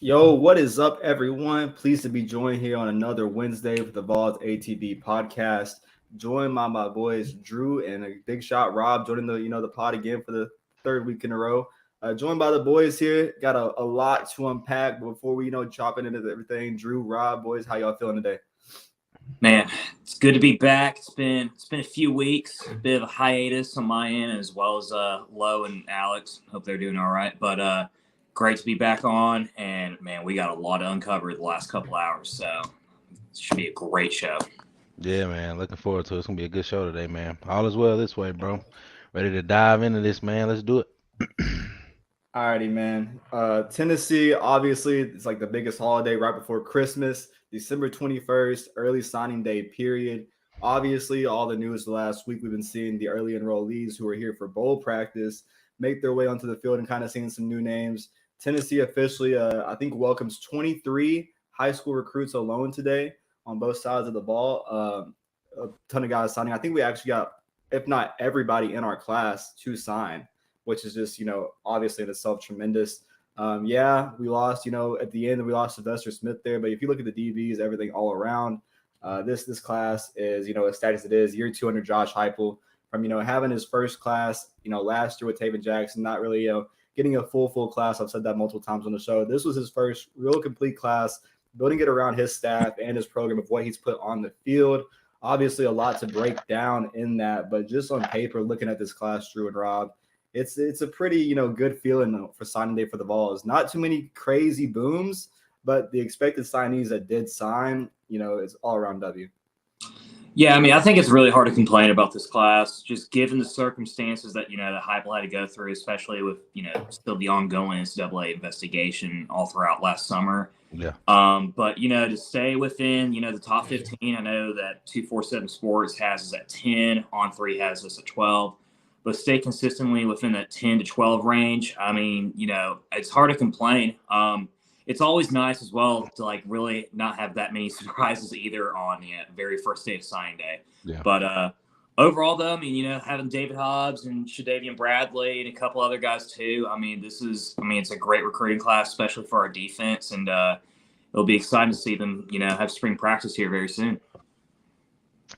Yo, what is up, everyone? Pleased to be joined here on another Wednesday with the Vols ATB podcast. Joined by my boys Drew and Big Shot Rob, joining the pod again for the third week in a row. Joined by the boys here. Got a lot to unpack before we chopping into everything. Drew, Rob, boys, how y'all feeling today? Man, it's good to be back. It's been a few weeks, a bit of a hiatus on my end, as well as Lo and Alex. Hope they're doing all right. But great to be back on, and man, we got a lot to uncover the last couple hours, so it should be a great show. Yeah, man. Looking forward to it. It's gonna be a good show today, man. All is well this way, bro. Ready to dive into this, man. Let's do it. Alrighty, man. Tennessee, obviously, it's like the biggest holiday right before Christmas, December 21st, early signing day period. Obviously, all the news the last week, we've been seeing the early enrollees who are here for bowl practice make their way onto the field and kind of seeing some new names. Tennessee officially, I think, welcomes 23 high school recruits alone today on both sides of the ball. A ton of guys signing. I think we actually got, if not everybody in our class, to sign, which is just, obviously in itself tremendous. Yeah, we lost, at the end, we lost Sylvester Smith there. But if you look at the DBs, everything all around, this class is, as status it is, year 2 under Josh Heupel. From, having his first class, last year with Taven Jackson, not really, getting a full class. I've said that multiple times on the show. This was his first real complete class, building it around his staff and his program of what he's put on the field. Obviously, a lot to break down in that, but just on paper, looking at this class, Drew and Rob, it's a pretty, good feeling for signing day for the Vols. Not too many crazy booms, but the expected signees that did sign, it's all around W. Yeah, I mean, I think it's really hard to complain about this class, just given the circumstances that, that Heupel had to go through, especially with, still the ongoing NCAA investigation all throughout last summer. Yeah. But, to stay within, the top 15, I know that 247 Sports has us at 10, On3 has us at 12, but stay consistently within that 10 to 12 range. I mean, it's hard to complain. It's always nice as well to really not have that many surprises either on the very first day of signing day. Yeah. But overall, though, I mean, having David Hobbs and Shadavian Bradley and a couple other guys too. I mean, it's a great recruiting class, especially for our defense, and it'll be exciting to see them, have spring practice here very soon.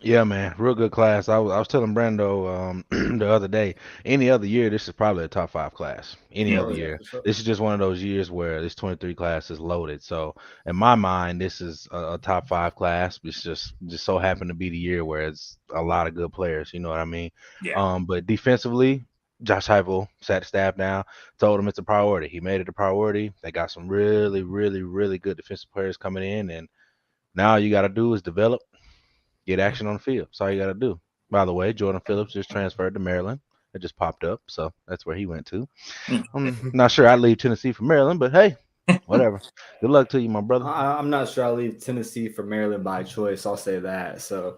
Yeah, man. Real good class. I was telling Brando the other day, any other year, this is probably a top 5 class. Any other year. Sure. This is just one of those years where this 23 class is loaded. So in my mind, this is a top 5 class. It's just so happened to be the year where it's a lot of good players. You know what I mean? Yeah. But defensively, Josh Heupel sat the staff down, told him it's a priority. He made it a priority. They got some really, really, really good defensive players coming in, and now all you got to do is develop. Get action on the field. That's all you got to do. By the way, Jordan Phillips just transferred to Maryland. It just popped up, so that's where he went to. I'm not sure I'd leave Tennessee for Maryland, but hey, whatever. Good luck to you, my brother. I'm not sure I'll leave Tennessee for Maryland by choice. I'll say that. So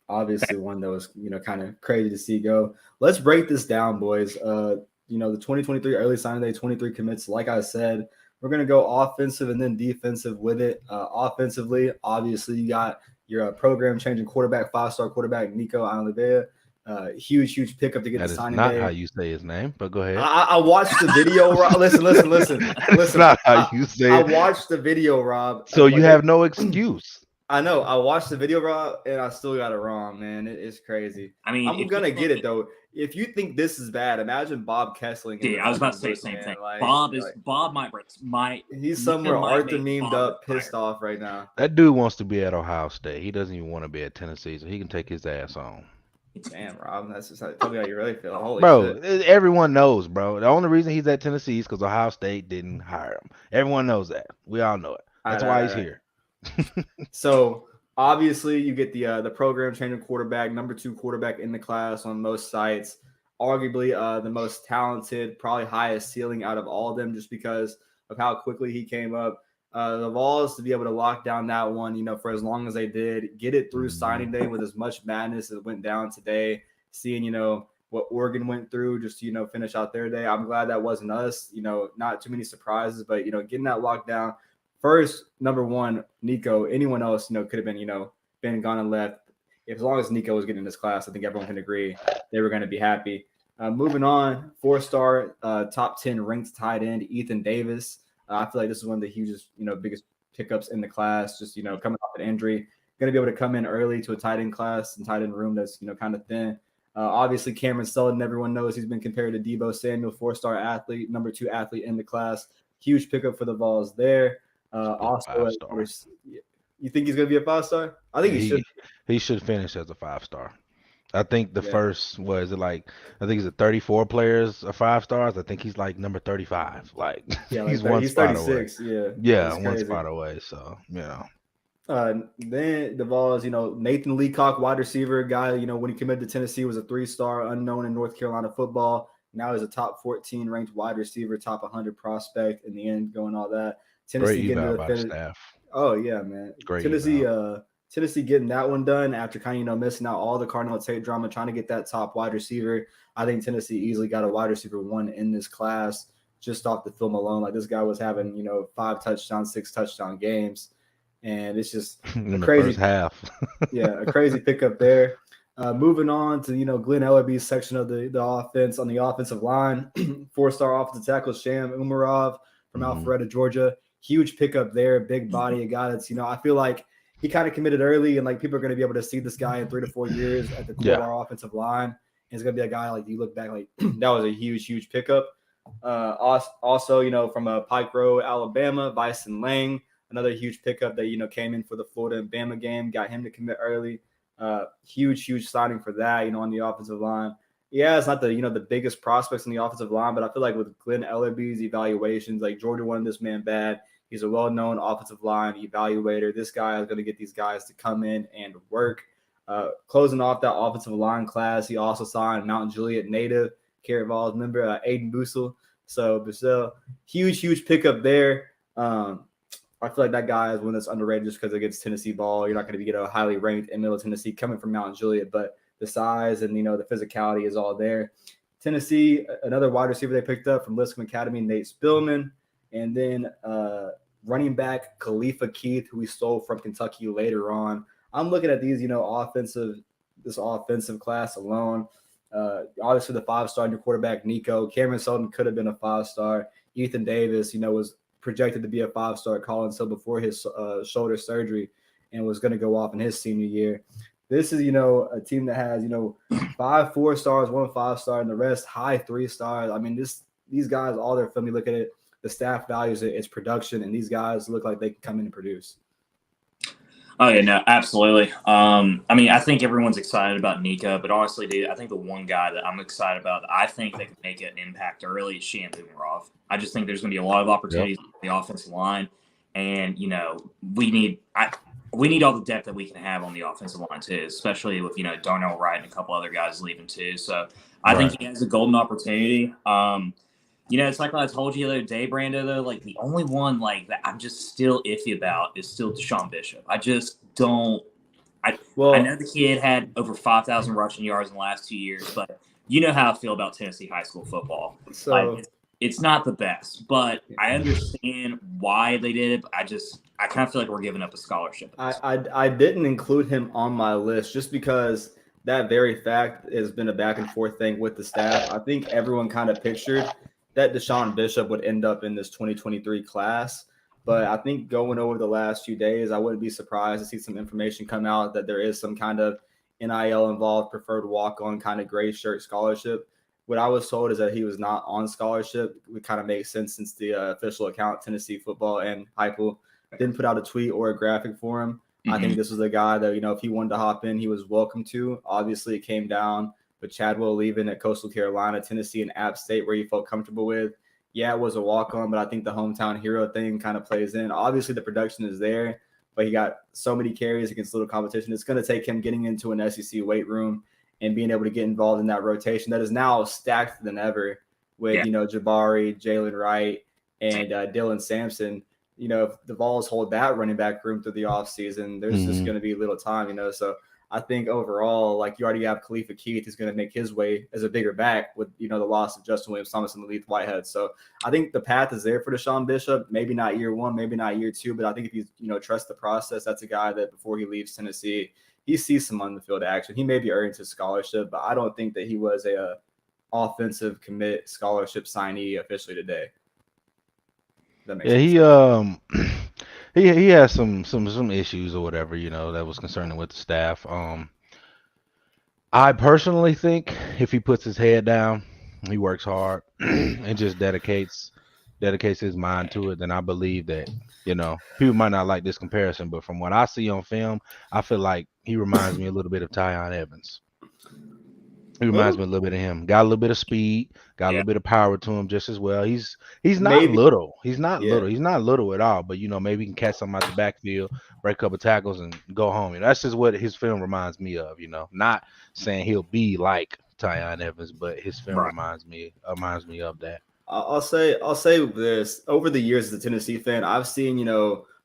obviously one that was, kind of crazy to see go. Let's break this down, boys. The 2023 early signing day, 23 commits. Like I said, we're going to go offensive and then defensive with it. Offensively, obviously, you got your program-changing quarterback, 5-star quarterback, Nico Alivea. Huge pickup to get the signing day. That's not how you say his name, but go ahead. I watched the video, Rob. Listen. That's not how you say it. I watched the video, Rob. So you have no excuse. I know. I watched the video, Rob, and I still got it wrong, man. It's crazy. I mean, I'm going to get it, though. If you think this is bad, imagine Bob Kessling. Yeah, I was about to say the same thing. Bob might he's somewhere Arthur memed up, pissed off right now. That dude wants to be at Ohio State. He doesn't even want to be at Tennessee, so he can take his ass on. Damn, Rob, that's just tell me how you really feel. Holy bro, shit. Everyone knows, bro. The only reason he's at Tennessee is because Ohio State didn't hire him. Everyone knows that. We all know it. That's why he's here. So obviously, you get the program changing quarterback, number 2 quarterback in the class on most sites. Arguably the most talented, probably highest ceiling out of all of them, just because of how quickly he came up. The Vols to be able to lock down that one, for as long as they did, get it through signing day with as much madness as went down today. Seeing, what Oregon went through just to, finish out their day. I'm glad that wasn't us. Not too many surprises, but getting that locked down. First, number 1, Nico. Anyone else, could have been, been gone and left. As long as Nico was getting this class, I think everyone can agree they were going to be happy. Moving on, 4-star, top 10 ranked tight end, Ethan Davis. I feel like this is one of the hugest, biggest pickups in the class. Just coming off an injury, going to be able to come in early to a tight end class and tight end room that's kind of thin. Obviously, Cameron Sullivan, everyone knows he's been compared to Deebo Samuel, 4-star athlete, number 2 athlete in the class. Huge pickup for the Vols there. Also, you think he's going to be a 5-star? I think he should. He should finish as a 5-star. I think the first, I think he's 34 players are 5 stars. I think he's like number 35. Like, he's one spot 36, away. Yeah, one spot away. So, then the Vols, Nathan Leacock, wide receiver guy, when he committed to Tennessee was a 3-star, unknown in North Carolina football. Now he's a top 14 ranked wide receiver, top 100 prospect in the end, going all that. Tennessee getting to the finish. Staff. Oh yeah, man. Great. Tennessee getting that one done after kind of missing out all the Cardinal Tate drama, trying to get that top wide receiver. I think Tennessee easily got a wide receiver 1 in this class just off the film alone. Like, this guy was having 5 touchdown, 6 touchdown games, and it's just in the crazy first half. Yeah, a crazy pickup there. Moving on to Glenn Ellerby's section of the offense on the offensive line, 4-star offensive tackle Sham Umarov from Alpharetta, Georgia. Huge pickup there, big body, a guy that's I feel like he kind of committed early, and like people are going to be able to see this guy in 3 to 4 years at the core of our offensive line. And he's going to be a guy like you look back like that was a huge pickup. Also, from Pike Row, Alabama, Bison Lang, another huge pickup that came in for the Florida and Bama game, got him to commit early. Huge signing for that. On the offensive line. Yeah, it's not the biggest prospects on the offensive line, but I feel like with Glenn Ellerby's evaluations, like Georgia wanted this man bad. He's a well-known offensive line evaluator. This guy is going to get these guys to come in and work. Closing off that offensive line class, he also signed Mount Juliet native, Carrot Vols member, Aiden Bussell. So, huge pickup there. I feel like that guy is one that's underrated just because against Tennessee ball. You're not going to get a highly ranked in Middle Tennessee coming from Mount Juliet, but the size and, the physicality is all there. Tennessee, another wide receiver they picked up from Lipscomb Academy, Nate Spillman. And then running back Khalifa Keith, who we stole from Kentucky later on. I'm looking at these, this offensive class alone. Obviously, the 5-star new quarterback, Nico. Cameron Sullivan could have been a 5-star. Ethan Davis, was projected to be a 5-star at Collins Hill before his shoulder surgery and was going to go off in his senior year. This is, a team that has, 5 4-stars, 1 5-star, and the rest high 3 stars. I mean, these guys, all their film, you look at it, the staff values it, it's production, and these guys look like they can come in and produce. Oh, yeah, no, absolutely. I think everyone's excited about Nico, but honestly, dude, I think the one guy that I'm excited about, I think they can make an impact early is Sham Umarov. I just think there's going to be a lot of opportunities on the offensive line, and, we need all the depth that we can have on the offensive line, too, especially with, Darnell Wright and a couple other guys leaving, too. So I think he has a golden opportunity. It's like I told you the other day, Brando, though, like the only one like that I'm just still iffy about is still Deshaun Bishop. I just don't I know the kid had over 5,000 rushing yards in the last 2 years, but you know how I feel about Tennessee high school football. So it's not the best, but I understand why they did it. But I kind of feel like we're giving up a scholarship. I didn't include him on my list just because that very fact has been a back and forth thing with the staff. I think everyone kind of pictured that Deshaun Bishop would end up in this 2023 class. But I think going over the last few days, I wouldn't be surprised to see some information come out that there is some kind of NIL involved, preferred walk-on kind of gray shirt scholarship. What I was told is that he was not on scholarship. It kind of makes sense since the official account, Tennessee Football and Heupel, didn't put out a tweet or a graphic for him. I think this was a guy that, if he wanted to hop in, he was welcome to. Obviously, it came down with Chadwell leaving at Coastal Carolina, Tennessee, and App State, where he felt comfortable with. Yeah, it was a walk-on, but I think the hometown hero thing kind of plays in. Obviously, the production is there, but he got so many carries against little competition. It's going to take him getting into an SEC weight room and being able to get involved in that rotation that is now stacked than ever with, Jabari, Jalen Wright, and Dylan Sampson. If the Vols hold that running back room through the offseason, there's just going to be little time, So I think overall, like you already have Khalifa Keith who's going to make his way as a bigger back with, the loss of Justin Williams-Thomas and Leith Whitehead. So I think the path is there for Deshaun Bishop. Maybe not year 1, maybe not year 2, but I think if you, trust the process, that's a guy that before he leaves Tennessee, he sees some on the field action. He may be earning his scholarship, but I don't think that he was a offensive commit scholarship signee officially today. That makes Yeah, any he sense. he has some issues or whatever, that was concerning with the staff. I personally think if he puts his head down, he works hard and just dedicates his mind to it, then I believe that, people might not like this comparison, but from what I see on film, I feel like he reminds me a little bit of Tyon Evans. He reminds me Well, a little bit of him. Got a little bit of speed, got a Yeah. little bit of power to him just as well. He's not maybe. little. He's not Yeah. little. He's not little at all. But maybe he can catch something out the backfield, break a couple tackles, and go home. That's just what his film reminds me of. Not saying he'll be like Tyon Evans, but his film Right. reminds me of that. I'll say this. Over the years as a Tennessee fan, I've seen,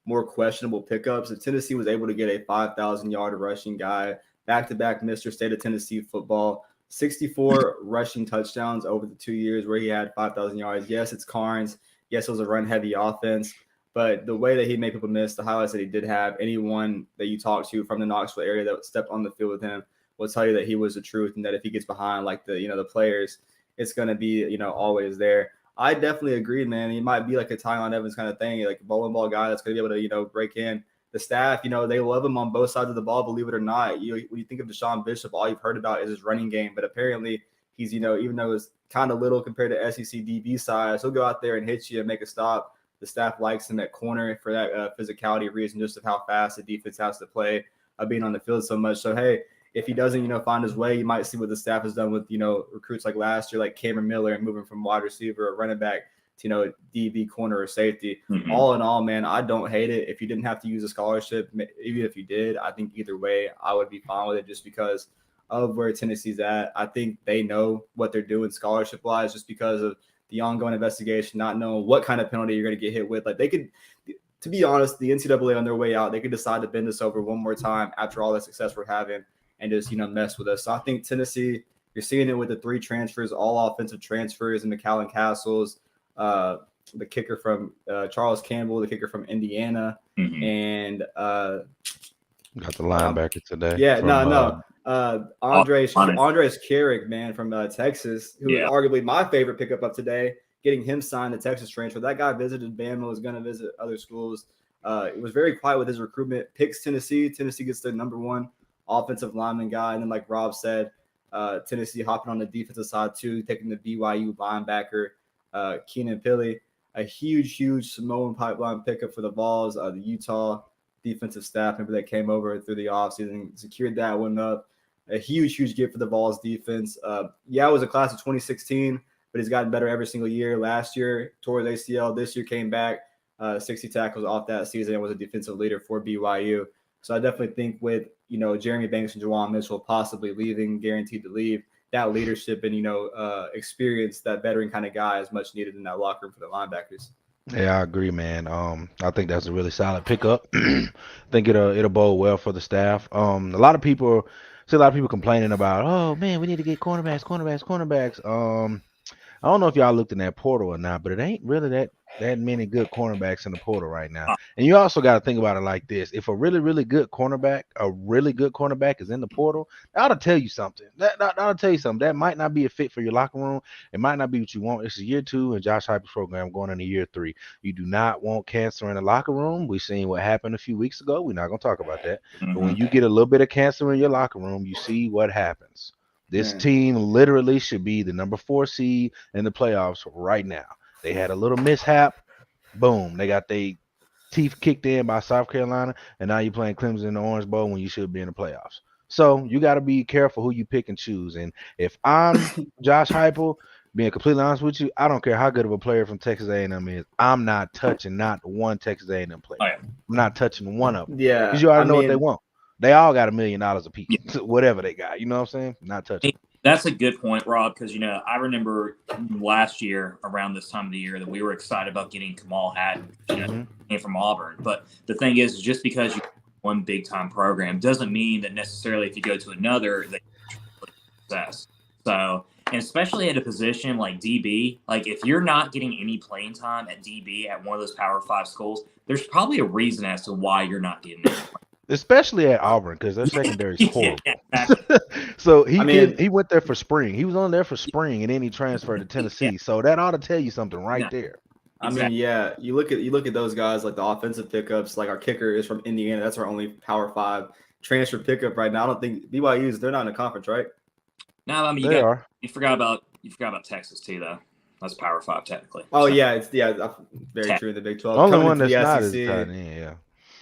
more questionable pickups. If Tennessee was able to get a 5,000-yard rushing guy, back-to-back Mr. State of Tennessee football, 64 rushing touchdowns over the 2 years where he had 5,000 yards. Yes, it's Carnes. Yes, it was a run-heavy offense. But the way that he made people miss, the highlights that he did have, anyone that you talk to from the Knoxville area that stepped on the field with him will tell you that he was the truth, and that if he gets behind like the players, it's going to be always there. I definitely agree, man. He might be like a Tyon Evans kind of thing, like a bowling ball guy that's going to be able to break in. The staff, they love him on both sides of the ball, believe it or not. When you think of Deshaun Bishop, all you've heard about is his running game, but apparently he's even though it's kind of little compared to SEC DB size, he'll go out there and hit you and make a stop. The staff likes him at corner for that physicality reason, just of how fast the defense has to play, being on the field so much. So hey, if he doesn't, find his way, you might see what the staff has done with, recruits like last year, like Cameron Miller, and moving from wide receiver or running back to, DB, corner, or safety. Mm-hmm. All in all, man, I don't hate it. If you didn't have to use a scholarship, even if you did, I think either way, I would be fine with it just because of where Tennessee's at. I think they know what they're doing scholarship-wise just because of the ongoing investigation, not knowing what kind of penalty you're going to get hit with. Like, they could, to be honest, the NCAA on their way out, they could decide to bend us over one more time after all the success we're having and just, mess with us. So I think Tennessee, you're seeing it with the 3 transfers, all offensive transfers, and McCallum Castles, the kicker from Charles Campbell, the kicker from Indiana, Mm-hmm. and Got the linebacker today. yeah, from, Andres Carrick, man, from Texas, who is arguably my favorite pickup of today, getting him signed the Texas transfer. That guy visited Bama, was going to visit other schools. It was very quiet with his recruitment. Picks Tennessee. Tennessee gets the number 1 offensive lineman guy. And then, like Rob said, Tennessee hopping on the defensive side too, taking the BYU linebacker, Keenan Pili. A huge Samoan pipeline pickup for the Vols. The Utah defensive staff member that came over through the offseason, secured that one up. A huge get for the Vols defense. It was a class of 2016, but he's gotten better every single year. Last year, tore his ACL. This year came back, 60 tackles off that season, and was a defensive leader for BYU. So I definitely think with, Jeremy Banks and Juwan Mitchell possibly leaving, guaranteed to leave, that leadership and, experience, that veteran kind of guy is much needed in that locker room for the linebackers. Yeah, I agree, man. I think that's a really solid pickup. I think it'll bode well for the staff. A lot of people complaining about, oh man, we need to get cornerbacks. I don't know if y'all looked in that portal or not, but it ain't really that many good cornerbacks in the portal right now. And you also got to think about it like this: if a really good cornerback is in the portal, that'll tell you something. That'll tell you something. That might not be a fit for your locker room. It might not be what you want. This is year 2 in Josh Heupel's program, going into year 3. You do not want cancer in the locker room. We've seen what happened a few weeks ago. We're not gonna talk about that. Mm-hmm. But when you get a little bit of cancer in your locker room, you see what happens. This team literally should be the number 4 seed in the playoffs right now. They had a little mishap. Boom. They got their teeth kicked in by South Carolina, and now you're playing Clemson in the Orange Bowl when you should be in the playoffs. So you got to be careful who you pick and choose. And if I'm Josh Heupel, being completely honest with you, I don't care how good of a player from Texas A&M is. I'm not touching not one Texas A&M player. Oh, yeah. I'm not touching one of them. Yeah. Because you already know what they want. They all got $1 million apiece, whatever they got. You know what I'm saying? Not touching. That's a good point, Rob, because, I remember last year around this time of the year that we were excited about getting Kamal Haddon, came from Auburn. But the thing is just because you have one big-time program doesn't mean that necessarily if you go to another, that you're success. So, and especially at a position like DB, like if you're not getting any playing time at DB at one of those Power 5 schools, there's probably a reason as to why you're not getting it. Especially at Auburn, because their secondary is horrible. Exactly. So he went there for spring. He was on there for spring, and then he transferred to Tennessee. So that ought to tell you something right there. I mean, yeah, you look at those guys like the offensive pickups. Like our kicker is from Indiana. That's our only Power 5 transfer pickup right now. I don't think BYU's they're not in the conference, right? No, I mean you forgot about Texas too, though. That's Power 5 technically. Oh so. Yeah, it's very true in the Big 12. Only Coming one into that's the not SEC, is tight end, yeah.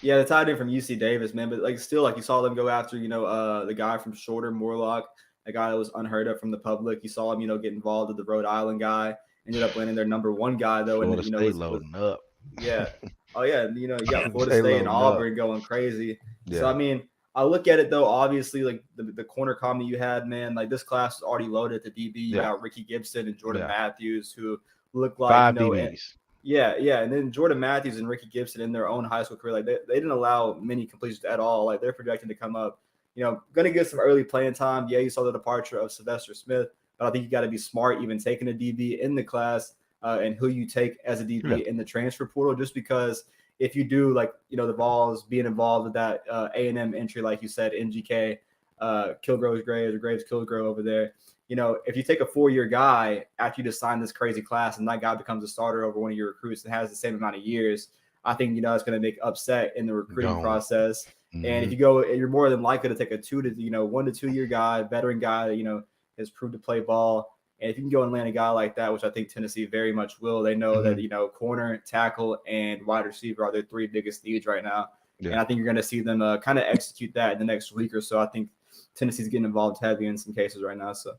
Yeah, the tight end from UC Davis, man. But like still, like you saw them go after, the guy from Shorter, Morlock, a guy that was unheard of from the public. You saw him, get involved with the Rhode Island guy. Ended up landing their number 1 guy though, Florida and State loading up. Yeah. Oh yeah, you got Florida State and Auburn going crazy. Yeah. So I mean, I look at it though. Obviously, like the corner comment you had, man. Like this class is already loaded at the DB. You got Ricky Gibson and Jordan Matthews, who look like 5 DBs. And then Jordan Matthews and Ricky Gibson in their own high school career, like they didn't allow many completions at all. Like they're projecting to come up, going to get some early playing time. Yeah, you saw the departure of Sylvester Smith. But I think you got to be smart, even taking a DB in the class and who you take as a DB in the transfer portal. Just because if you do, like the Vols being involved with that A&M entry, like you said, NGK, Kilgrove's Graves or Graves Kilgrove over there. If you take a 4-year guy after you just sign this crazy class and that guy becomes a starter over one of your recruits and has the same amount of years, I think it's going to make upset in the recruiting process. Mm-hmm. And if you go, you're more than likely to take a 1 to 2 year guy, veteran guy that has proved to play ball. And if you can go and land a guy like that, which I think Tennessee very much will, they know that, corner, tackle, and wide receiver are their 3 biggest needs right now. Yeah. And I think you're going to see them kind of execute that in the next week or so. I think Tennessee's getting involved heavy in some cases right now. So,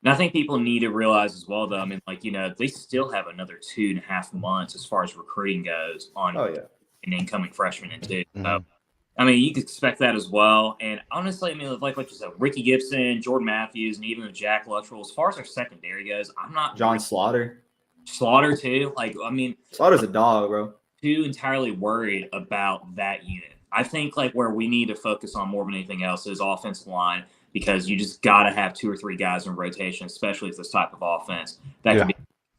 and I think people need to realize as well, though, I mean, they still have another 2.5 months as far as recruiting goes on an incoming freshman and two. Mm-hmm. So, I mean, you could expect that as well. And honestly, I mean, like what you said, Ricky Gibson, Jordan Matthews, and even Jack Luttrell, as far as our secondary goes, I'm not. John Slaughter. Slaughter, too. Like, I mean. Slaughter's a dog, bro. Too entirely worried about that unit. I think, like, where we need to focus on more than anything else is offensive line, because you just got to have 2 or 3 guys in rotation, especially with this type of offense that can be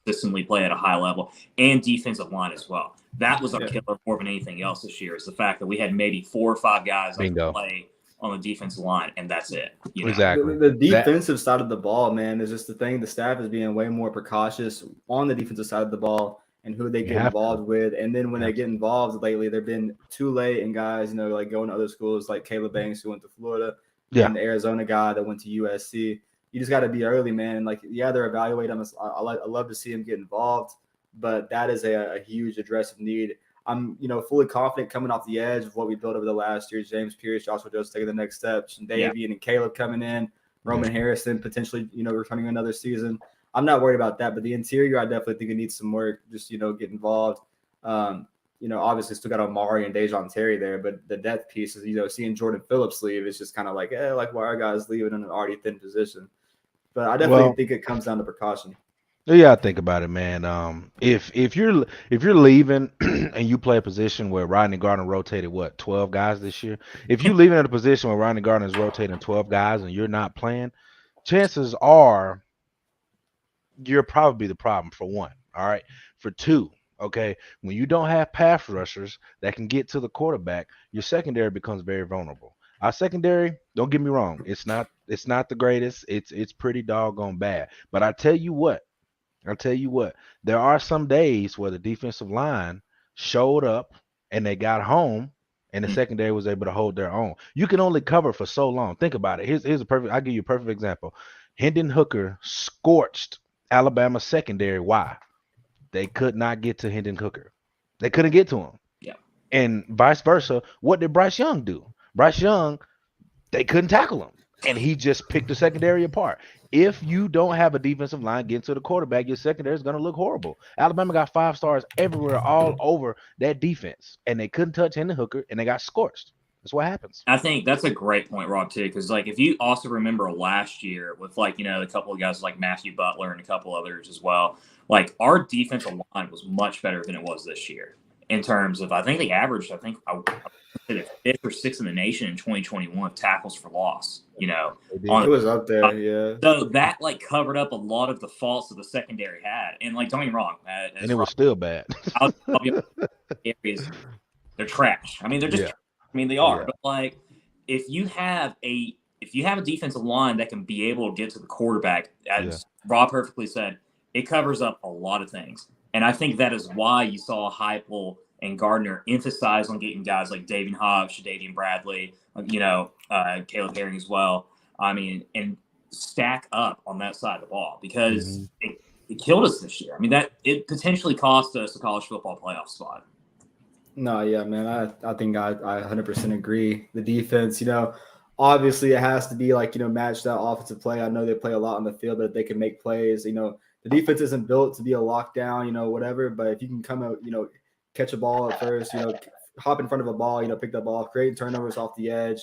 consistently play at a high level, and defensive line as well. That was our killer more than anything else this year, is the fact that we had maybe 4 or 5 guys on the play on the defensive line, and that's it. Exactly. The defensive side of the ball, man, is just the thing. The staff is being way more precautious on the defensive side of the ball and who they get involved with. And then when they get involved lately, they've been too late, and guys, like going to other schools like Caleb Banks, who went to Florida, and the Arizona guy that went to USC. You just got to be early, man. Like, they're evaluating them. I love to see him get involved, but that is a huge address of need. I'm, fully confident coming off the edge of what we built over the last year. James Pierce, Joshua Jones taking the next steps, and Davian and Caleb coming in, Roman Harrison potentially, returning another season. I'm not worried about that, but the interior, I definitely think it needs some work. Just, get involved. Obviously still got Omari and Dejon Terry there, but the depth piece is, seeing Jordan Phillips leave is just kind of like, why are guys leaving in an already thin position? But I definitely think it comes down to precaution. Yeah, think about it, man. If you're leaving and you play a position where Rodney Gardner rotated 12 guys this year, if you're leaving at a position where Rodney Gardner is rotating 12 guys and you're not playing, chances are you're probably the problem, for one. All right, for two. Okay, when you don't have pass rushers that can get to the quarterback, your secondary becomes very vulnerable. Our secondary, don't get me wrong, it's not the greatest. It's pretty doggone bad. But I tell you what, there are some days where the defensive line showed up and they got home and the secondary was able to hold their own. You can only cover for so long. Think about it. I'll give you a perfect example. Hendon Hooker scorched Alabama secondary. Why? They could not get to Hendon Hooker. They couldn't get to him. Yeah. And vice versa. What did Bryce Young do? Bryce Young, they couldn't tackle him. And he just picked the secondary apart. If you don't have a defensive line getting to the quarterback, your secondary is going to look horrible. Alabama got 5 stars everywhere, all over that defense. And they couldn't touch Hendon Hooker, and they got scorched. That's what happens. I think that's a great point, Rob, too, because, if you also remember last year with, a couple of guys like Matthew Butler and a couple others as well, our defensive line was much better than it was this year in terms of, I think they averaged, I think, 5th or 6th in the nation in 2021 tackles for loss, it was up there, yeah. So that, covered up a lot of the faults that the secondary had. And, don't get me wrong. And it was still bad. Areas, they're trash. I mean, they're just they are. Yeah. But, if you have a defensive line that can be able to get to the quarterback, as Rob perfectly said, it covers up a lot of things. And I think that is why you saw Heupel and Gardner emphasize on getting guys like Davian Hobbs, Shadavian Bradley, Caleb Herring as well. I mean, and stack up on that side of the ball because it killed us this year. I mean, that it potentially cost us a college football playoff spot. No, yeah, man. I think I 100% agree. The defense, obviously it has to be like, match that offensive play. I know they play a lot on the field, but if they can make plays, the defense isn't built to be a lockdown, whatever. But if you can come out, catch a ball at first, hop in front of a ball, pick that ball, create turnovers off the edge.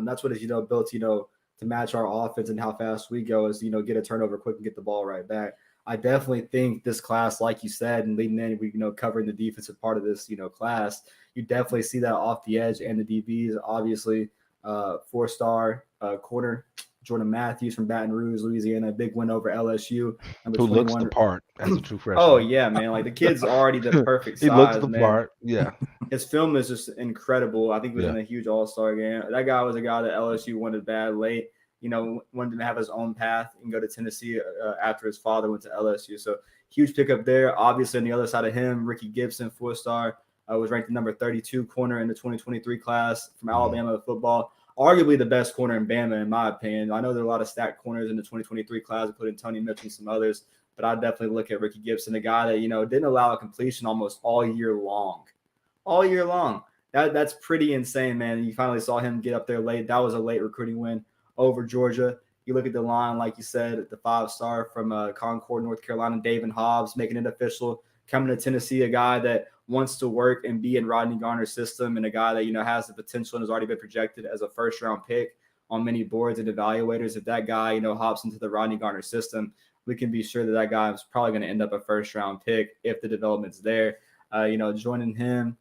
That's what is, built, to match our offense and how fast we go is, get a turnover quick and get the ball right back. I definitely think this class, like you said, and leading in, we covering the defensive part of this, class, you definitely see that off the edge and the DBs. Obviously, 4-star corner Jordan Matthews from Baton Rouge, Louisiana, big win over LSU. Who looks the part as a true freshman? Oh yeah, man! Like the kid's already the perfect size. He looks the man. part. Yeah, his film is just incredible. I think he was in a huge All-Star game. That guy was a guy that LSU wanted bad late. Wanted to have his own path and go to Tennessee after his father went to LSU. So huge pickup there. Obviously, on the other side of him, Ricky Gibson, 4-star, was ranked the number 32 corner in the 2023 class from Alabama football. Arguably the best corner in Bama, in my opinion. I know there are a lot of stacked corners in the 2023 class, including Tony Mitchell and some others, but I definitely look at Ricky Gibson, a guy that, didn't allow a completion almost all year long. All year long. That's pretty insane, man. You finally saw him get up there late. That was a late recruiting win over Georgia. You look at the line, like you said, the 5-star from Concord, North Carolina, Davian Hobbs, making it official, coming to Tennessee, a guy that wants to work and be in Rodney Garner's system, and a guy that, has the potential and has already been projected as a first-round pick on many boards and evaluators. If that guy, hops into the Rodney Garner system, we can be sure that guy is probably going to end up a first-round pick if the development's there. Joining him,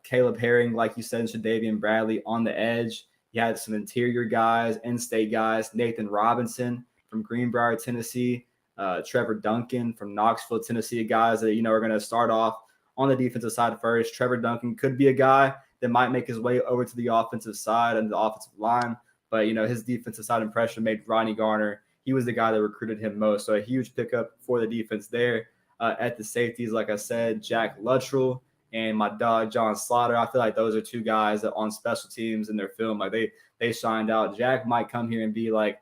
Caleb Herring, like you said, and Shadavian Bradley on the edge. You had some interior guys, in-state guys, Nathan Robinson from Greenbrier, Tennessee, Trevor Duncan from Knoxville, Tennessee, guys that, are going to start off on the defensive side first. Trevor Duncan could be a guy that might make his way over to the offensive side and the offensive line, but, his defensive side impression made Rodney Garner. He was the guy that recruited him most, so a huge pickup for the defense there. At the safeties, like I said, Jack Luttrell and my dog John Slaughter. I feel like those are two guys that on special teams in their film, like they shined out. Jack might come here and be like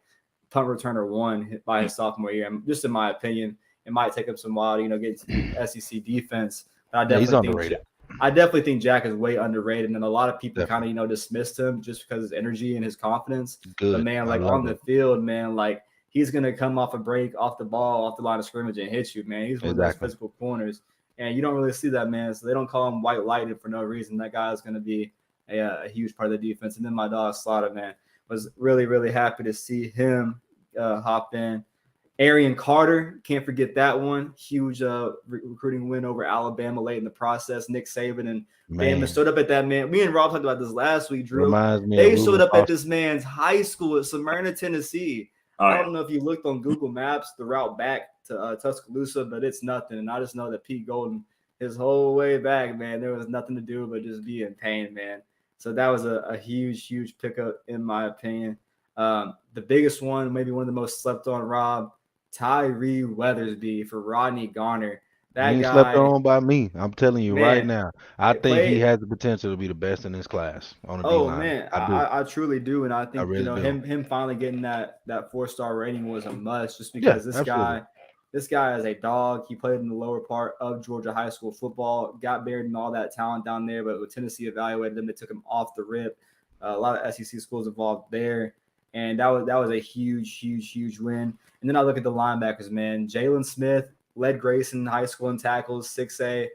punt returner 1 by his sophomore year. Just in my opinion, it might take him some while to get to the SEC defense. But he's underrated. I definitely think Jack is way underrated, and a lot of people kind of dismissed him just because of his energy and his confidence. Good. But man, like on the field, man, like he's gonna come off a break, off the ball, off the line of scrimmage, and hit you, man. He's one of those physical corners. And you don't really see that, man. So they don't call him white lighted for no reason. That guy is going to be a huge part of the defense. And then my dog Slaughter, man, was really, really happy to see him hop in. Arian Carter, can't forget that one. Huge recruiting win over Alabama late in the process. Nick Saban and Bama stood up at that man. Me and Rob talked about this last week, Drew. They showed up at this man's high school at Smyrna, Tennessee. I don't know if you looked on Google Maps, the route back to Tuscaloosa, but it's nothing. And I just know that Pete Golden, his whole way back, man, there was nothing to do but just be in pain, man. So that was a huge, huge pickup in my opinion. The biggest one, maybe one of the most slept on, Rob, Tyree Weathersby for Rodney Garner. That guy slept on by me. I'm telling you right now. I think he has the potential to be the best in his class on the D-line. Man, I truly do, and I think really him finally getting that 4-star rating was a must, just because this guy is a dog. He played in the lower part of Georgia high school football, got buried in all that talent down there, but with Tennessee evaluated him, they took him off the rip. A lot of SEC schools involved there, and that was a huge, huge, huge win. And then I look at the linebackers, man. Jalen Smith led Grayson high school in tackles, 6A,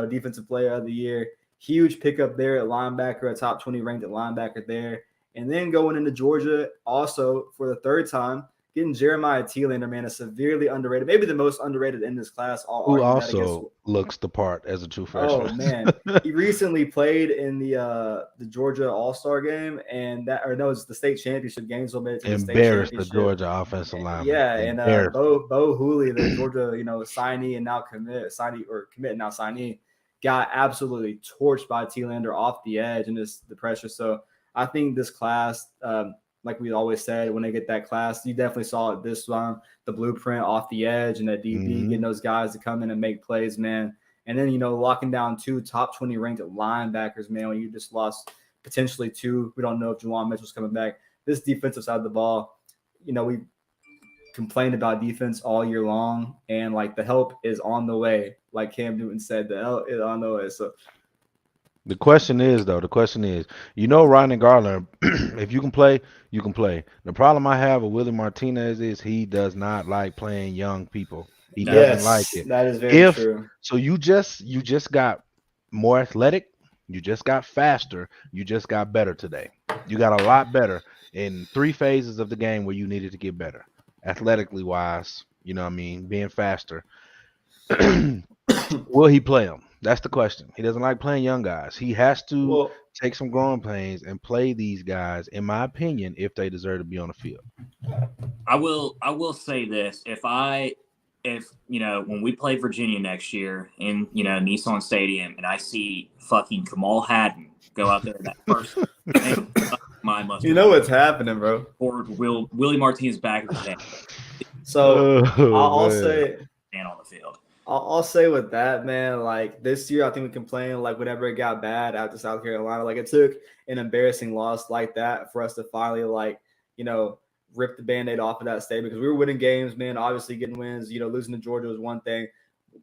defensive player of the year. Huge pickup there at linebacker, a top 20 ranked at linebacker there. And then going into Georgia also for the third time, getting Jeremiah Thielander, man, a severely underrated, maybe the most underrated in this class. Who also looks the part as a true freshman. Oh, man. He recently played in the Georgia All-Star game, and it's the state championship. Gainesville made it to the state championship. Embarrassed the Georgia offensive lineman. Yeah, and Bo Hooley, the Georgia, signee and now commit and now signee, got absolutely torched by Thielander off the edge and just the pressure. So I think this class, like we always said, when they get that class, you definitely saw it this one, the blueprint off the edge and the DB, getting those guys to come in and make plays, man. And then, locking down 2 top 20 ranked linebackers, man, when you just lost potentially 2. We don't know if Juwan Mitchell's coming back. This defensive side of the ball, we complained about defense all year long, and like the help is on the way. Like Cam Newton said, the help is on the way. So the question is, Ryan Garland, if you can play, you can play. The problem I have with Willie Martinez is he does not like playing young people. He doesn't like it. That is very true. So you just got more athletic, you just got faster, you just got better today. You got a lot better in 3 phases of the game where you needed to get better. Athletically wise, being faster. Will he play them? That's the question. He doesn't like playing young guys. He has to take some growing pains and play these guys, in my opinion, if they deserve to be on the field. I will say this. If when we play Virginia next year in, Nissan Stadium, and I see fucking Kamal Hadden go out there that first game, mine must what's happening, bro. Or Willie Martinez back at the day. So I'll say man on the field. I'll say with that, man, like this year, I think we complained like whenever it got bad after South Carolina, like it took an embarrassing loss like that for us to finally rip the Band-Aid off of that statement, because we were winning games, man, obviously getting wins, losing to Georgia was one thing.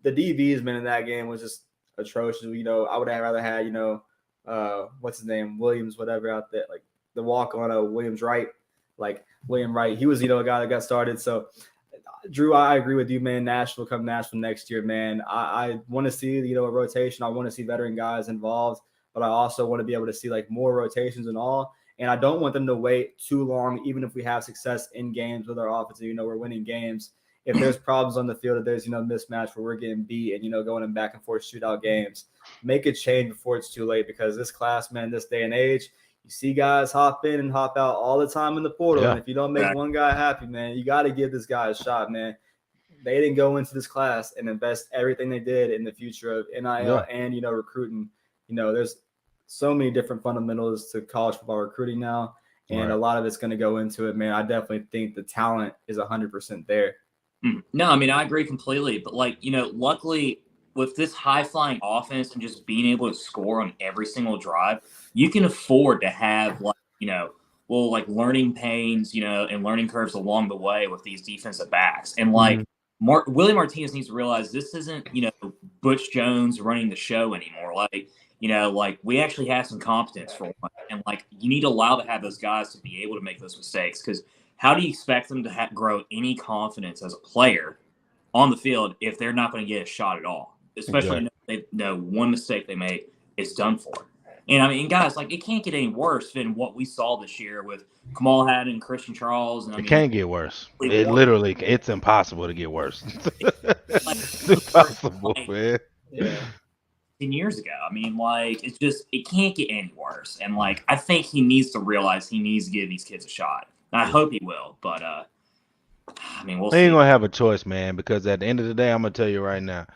The DBs, man, in that game was just atrocious. I would have rather had, what's his name? Williams, whatever out there, like the walk on Williams Wright, like William Wright. He was, a guy that got started. So Drew, I agree with you, man. Nashville next year, man. I want to see, a rotation. I want to see veteran guys involved, but I also want to be able to see like more rotations and all. And I don't want them to wait too long, even if we have success in games with our offense. We're winning games. If there's problems on the field, if there's, mismatch where we're getting beat and, going in back and forth shootout games, make a change before it's too late, because this class, man, this day and age, you see guys hop in and hop out all the time in the portal. Yeah. And if you don't make one guy happy, man, you got to give this guy a shot, man. They didn't go into this class and invest everything they did in the future of NIL and, recruiting. There's so many different fundamentals to college football recruiting now, and a lot of it's going to go into it, man. I definitely think the talent is 100% there. No, I mean, I agree completely. But, luckily with this high-flying offense and just being able to score on every single drive, you can afford to have, learning pains, and learning curves along the way with these defensive backs. And, Willie Martinez needs to realize this isn't, Butch Jones running the show anymore. We actually have some competence for one. And, you need to allow to have those guys to be able to make those mistakes, because how do you expect them to grow any confidence as a player on the field if they're not going to get a shot at all? Especially if they know one mistake they make is done for. And, I mean, guys, it can't get any worse than what we saw this year with Kamal Hadden and Christian Charles. And, it can't get worse. It's impossible to get worse. It's impossible, man. Yeah. 10 years ago. I mean, it can't get any worse. And, I think he needs to realize he needs to give these kids a shot. And I hope he will, but, we'll see. They ain't going to have a choice, man, because at the end of the day, I'm going to tell you right now,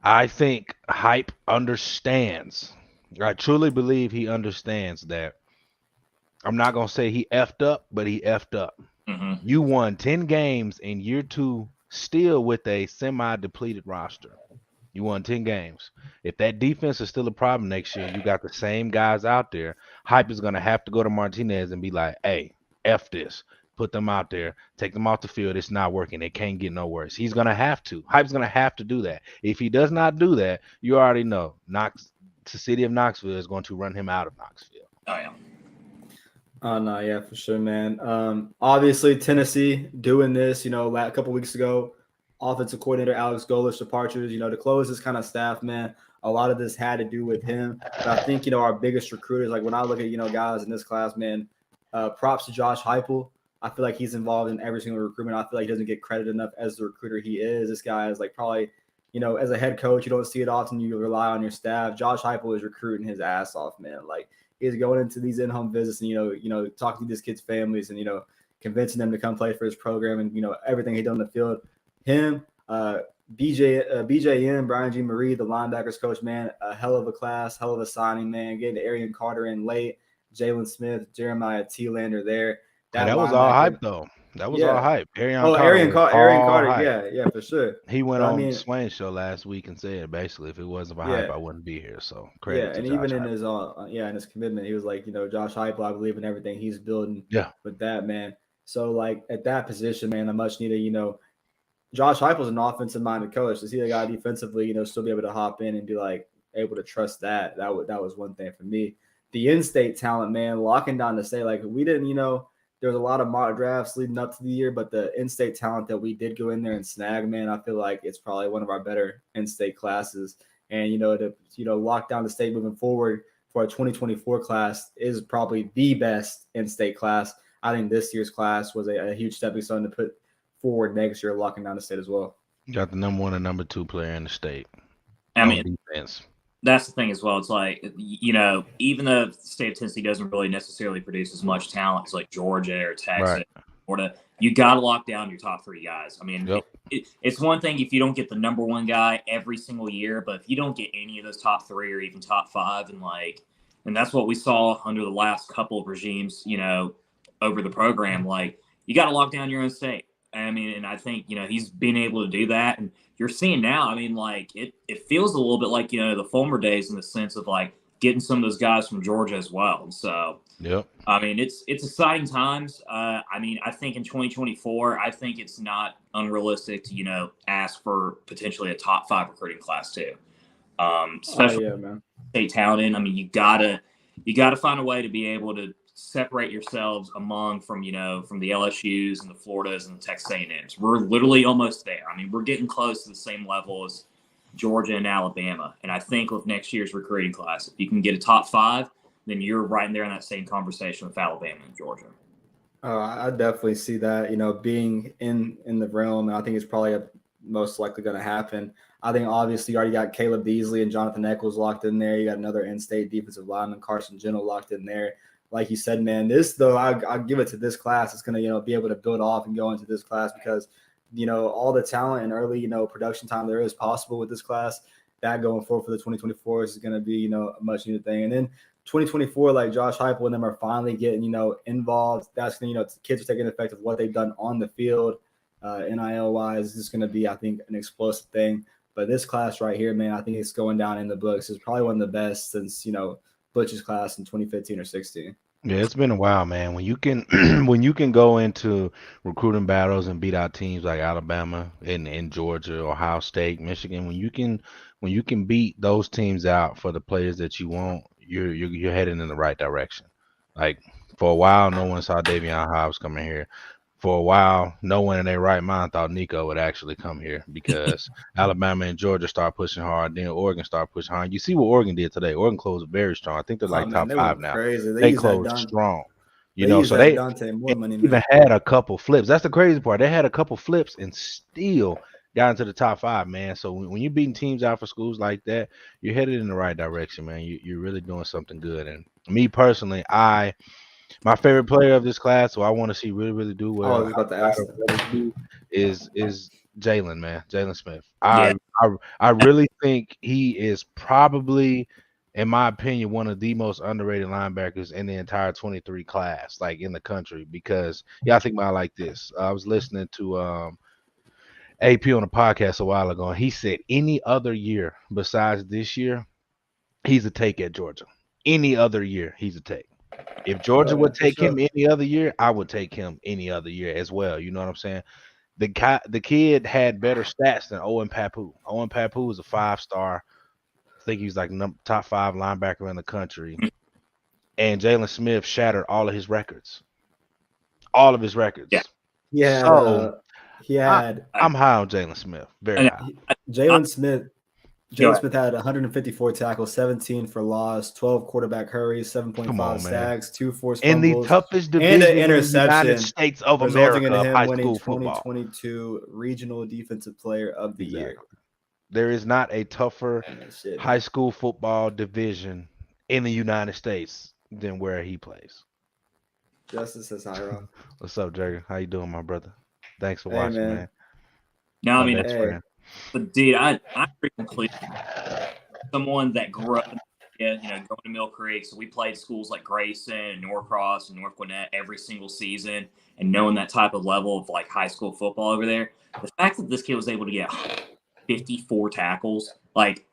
I think Hype understands. I truly believe he understands that. I'm not going to say he effed up, but he effed up. Mm-hmm. You won 10 games in year 2, still with a semi-depleted roster. You won 10 games. If that defense is still a problem next year, you got the same guys out there. Hype is going to have to go to Martinez and be like, hey, F this. Put them out there. Take them off the field. It's not working. It can't get no worse. He's going to have to. Hype's going to have to do that. If he does not do that, you already know. The city of Knoxville is going to run him out of Knoxville. Oh, yeah. Oh, no, yeah, for sure, man. Obviously, Tennessee doing this, a couple weeks ago, offensive coordinator Alex Golesh departures, to close this kind of staff, man. A lot of this had to do with him. But I think, our biggest recruiters, when I look at, guys in this class, man, props to Josh Heupel. I feel like he's involved in every single recruitment. I feel like he doesn't get credit enough as the recruiter he is. This guy is probably, as a head coach, you don't see it often. You rely on your staff. Josh Heupel is recruiting his ass off, man. He's going into these in-home visits and, talking to these kids' families and, convincing them to come play for his program and, everything he done on the field. Him, BJM, Brian G. Marie, the linebackers coach, man, a hell of a class, hell of a signing, man. Getting Arian Carter in late, Jalen Smith, Jeremiah T. Lander there. And that that was all hype linebacker. though. That was all Yeah. hype. Arion Oh, Carter was Arian all Carter. hype. Yeah, for sure. He went But I on mean, Swain's show last week and said basically if it wasn't for hype, yeah. I wouldn't be here. So Yeah, credit to and Josh even in Hype. his in his commitment, he was like, Josh Heupel, I believe in everything he's building Yeah. with that man. So like at that position, man, a much needed, Josh Heupel's an offensive minded coach. To see the guy defensively, still be able to hop in and be like able to trust that. That was one thing for me. The in-state talent, man, locking down to say like we didn't, there was a lot of mock drafts leading up to the year, but the in-state talent that we did go in there and snag, man, I feel like it's probably one of our better in-state classes. And to lock down the state moving forward for a 2024 class is probably the best in-state class. I think this year's class was a huge stepping stone to put forward next year, locking down the state as well. You got the number 1 and number 2 player in the state. I mean, defense. That's the thing as well. It's like, even though the state of Tennessee doesn't really necessarily produce as much talent as like Georgia or Texas, Right. Florida, you got to lock down your top 3 guys. I mean, Yep. it's one thing if you don't get the number 1 guy every single year, but if you don't get any of those top 3 or even top 5, and that's what we saw under the last couple of regimes, over the program, like you got to lock down your own state. I mean, and I think, he's been able to do that. And you're seeing now, I mean, like it feels a little bit like, the Fulmer days in the sense of like getting some of those guys from Georgia as well. So, yep. I mean, it's exciting times. I mean, I think in 2024, I think it's not unrealistic to, ask for potentially a top 5 recruiting class too. Especially state talent. I mean, you gotta find a way to be able to separate yourselves from the LSUs and the Floridas and the Texas A&Ms. We're literally almost there. I mean, we're getting close to the same level as Georgia and Alabama. And I think with next year's recruiting class, if you can get a top 5, then you're right in there in that same conversation with Alabama and Georgia. I definitely see that, being in the realm, and I think it's probably most likely going to happen. I think obviously you already got Caleb Beasley and Jonathan Eccles locked in there. You got another in-state defensive lineman, Carson Gentle, locked in there. Like you said, man, this though, I'll give it to this class. It's going to, be able to build off and go into this class because, all the talent and early, production time there is possible with this class. That going forward for the 2024 is going to be, a much needed thing. And then 2024, like Josh Heupel and them are finally getting, involved. That's going to, kids are taking effect of what they've done on the field, NIL wise. Is going to be, I think, an explosive thing. But this class right here, man, I think it's going down in the books. It's probably one of the best since, Butch's class in 2015 or 16. Yeah, it's been a while, man. When you can go into recruiting battles and beat out teams like Alabama and Georgia, Ohio State, Michigan, when you can beat those teams out for the players that you want, you're heading in the right direction. Like for a while, no one saw Davion Hobbs coming here. For a while, no one in their right mind thought Nico would actually come here because Alabama and Georgia start pushing hard. Then Oregon start pushing hard. You see what Oregon did today. Oregon closed very strong. I think they're like top 5 now. Crazy. They closed strong. So they even had a couple flips. That's the crazy part. They had a couple flips and still got into the top 5, man. So when you're beating teams out for schools like that, you're headed in the right direction, man. You're really doing something good. And me personally, my favorite player of this class, who I want to see really do well, I was about to ask is Jalen, man, Jalen Smith. Yeah. I really think he is probably, in my opinion, one of the most underrated linebackers in the entire 23 class, like in the country. Because I think about it like this. I was listening to AP on a podcast a while ago, and he said any other year besides this year, he's a take at Georgia. Any other year, he's a take. If Georgia would take him any other year, I would take him any other year as well. You know what I'm saying? The kid had better stats than Owen Papu. Owen Papu was a 5-star. I think he was like top 5 linebacker in the country. And Jalen Smith shattered all of his records. All of his records. Yeah. So I'm high on Jalen Smith. Very high. Jalen Smith had 154 tackles, 17 for loss, 12 quarterback hurries, 7.5 sacks, 2 forced fumbles, in the toughest division and an in the United States of resulting America, in him high winning school 2022 Regional Defensive Player of the Year. There is not a tougher high school football division in the United States than where he plays. Justice says hi, Rob. What's up, Jurgen? How you doing, my brother? Thanks for watching, man. No, I mean, but dude, I agree completely. Someone that grew up in going to Mill Creek. So we played schools like Grayson and Norcross and North Gwinnett every single season, and knowing that type of level of like high school football over there, the fact that this kid was able to get 54 tackles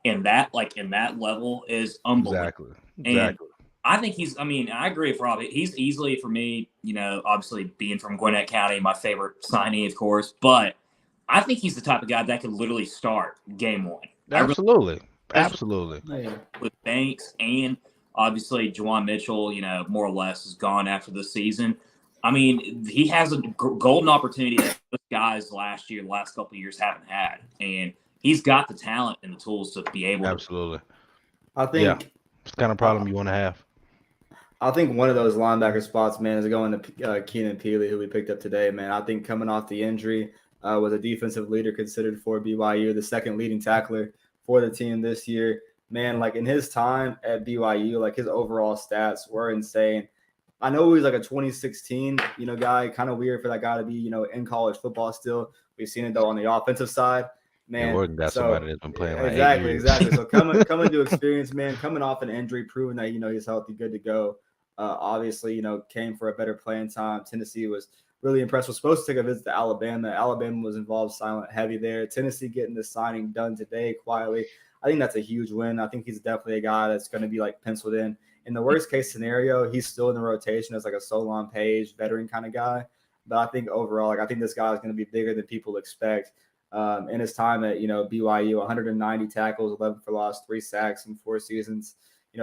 in that level is unbelievable. Exactly. And I think I agree with Rob. He's easily, for me, obviously being from Gwinnett County, my favorite signee, of course, but I think he's the type of guy that could literally start game one. Absolutely. With Banks and obviously Juwan Mitchell, more or less is gone after the season. I mean, he has a golden opportunity that those guys last couple of years haven't had. And he's got the talent and the tools to be able to. I think it's the kind of problem you want to have. I think one of those linebacker spots, man, is going to Keenan Peely, who we picked up today, man. I think coming off the injury, was a defensive leader considered for BYU, the second leading tackler for the team this year. Man, like in his time at BYU, like his overall stats were insane. I know he was like a 2016, guy, kind of weird for that guy to be, in college football still. We've seen it though on the offensive side. Man, Oregon got somebody that's been playing like exactly. So coming to experience, man, coming off an injury, proving that he's healthy, good to go. Obviously, came for a better playing time. Tennessee was really impressed. Was supposed to take a visit to Alabama. Alabama was involved silent heavy there. Tennessee getting the signing done today quietly. I think that's a huge win. I think he's definitely a guy that's going to be like penciled in. In the worst case scenario, he's still in the rotation as like a Solon Page veteran kind of guy. But I think overall, I think this guy is going to be bigger than people expect. In his time at BYU, 190 tackles, 11 for loss, 3 sacks in 4 seasons.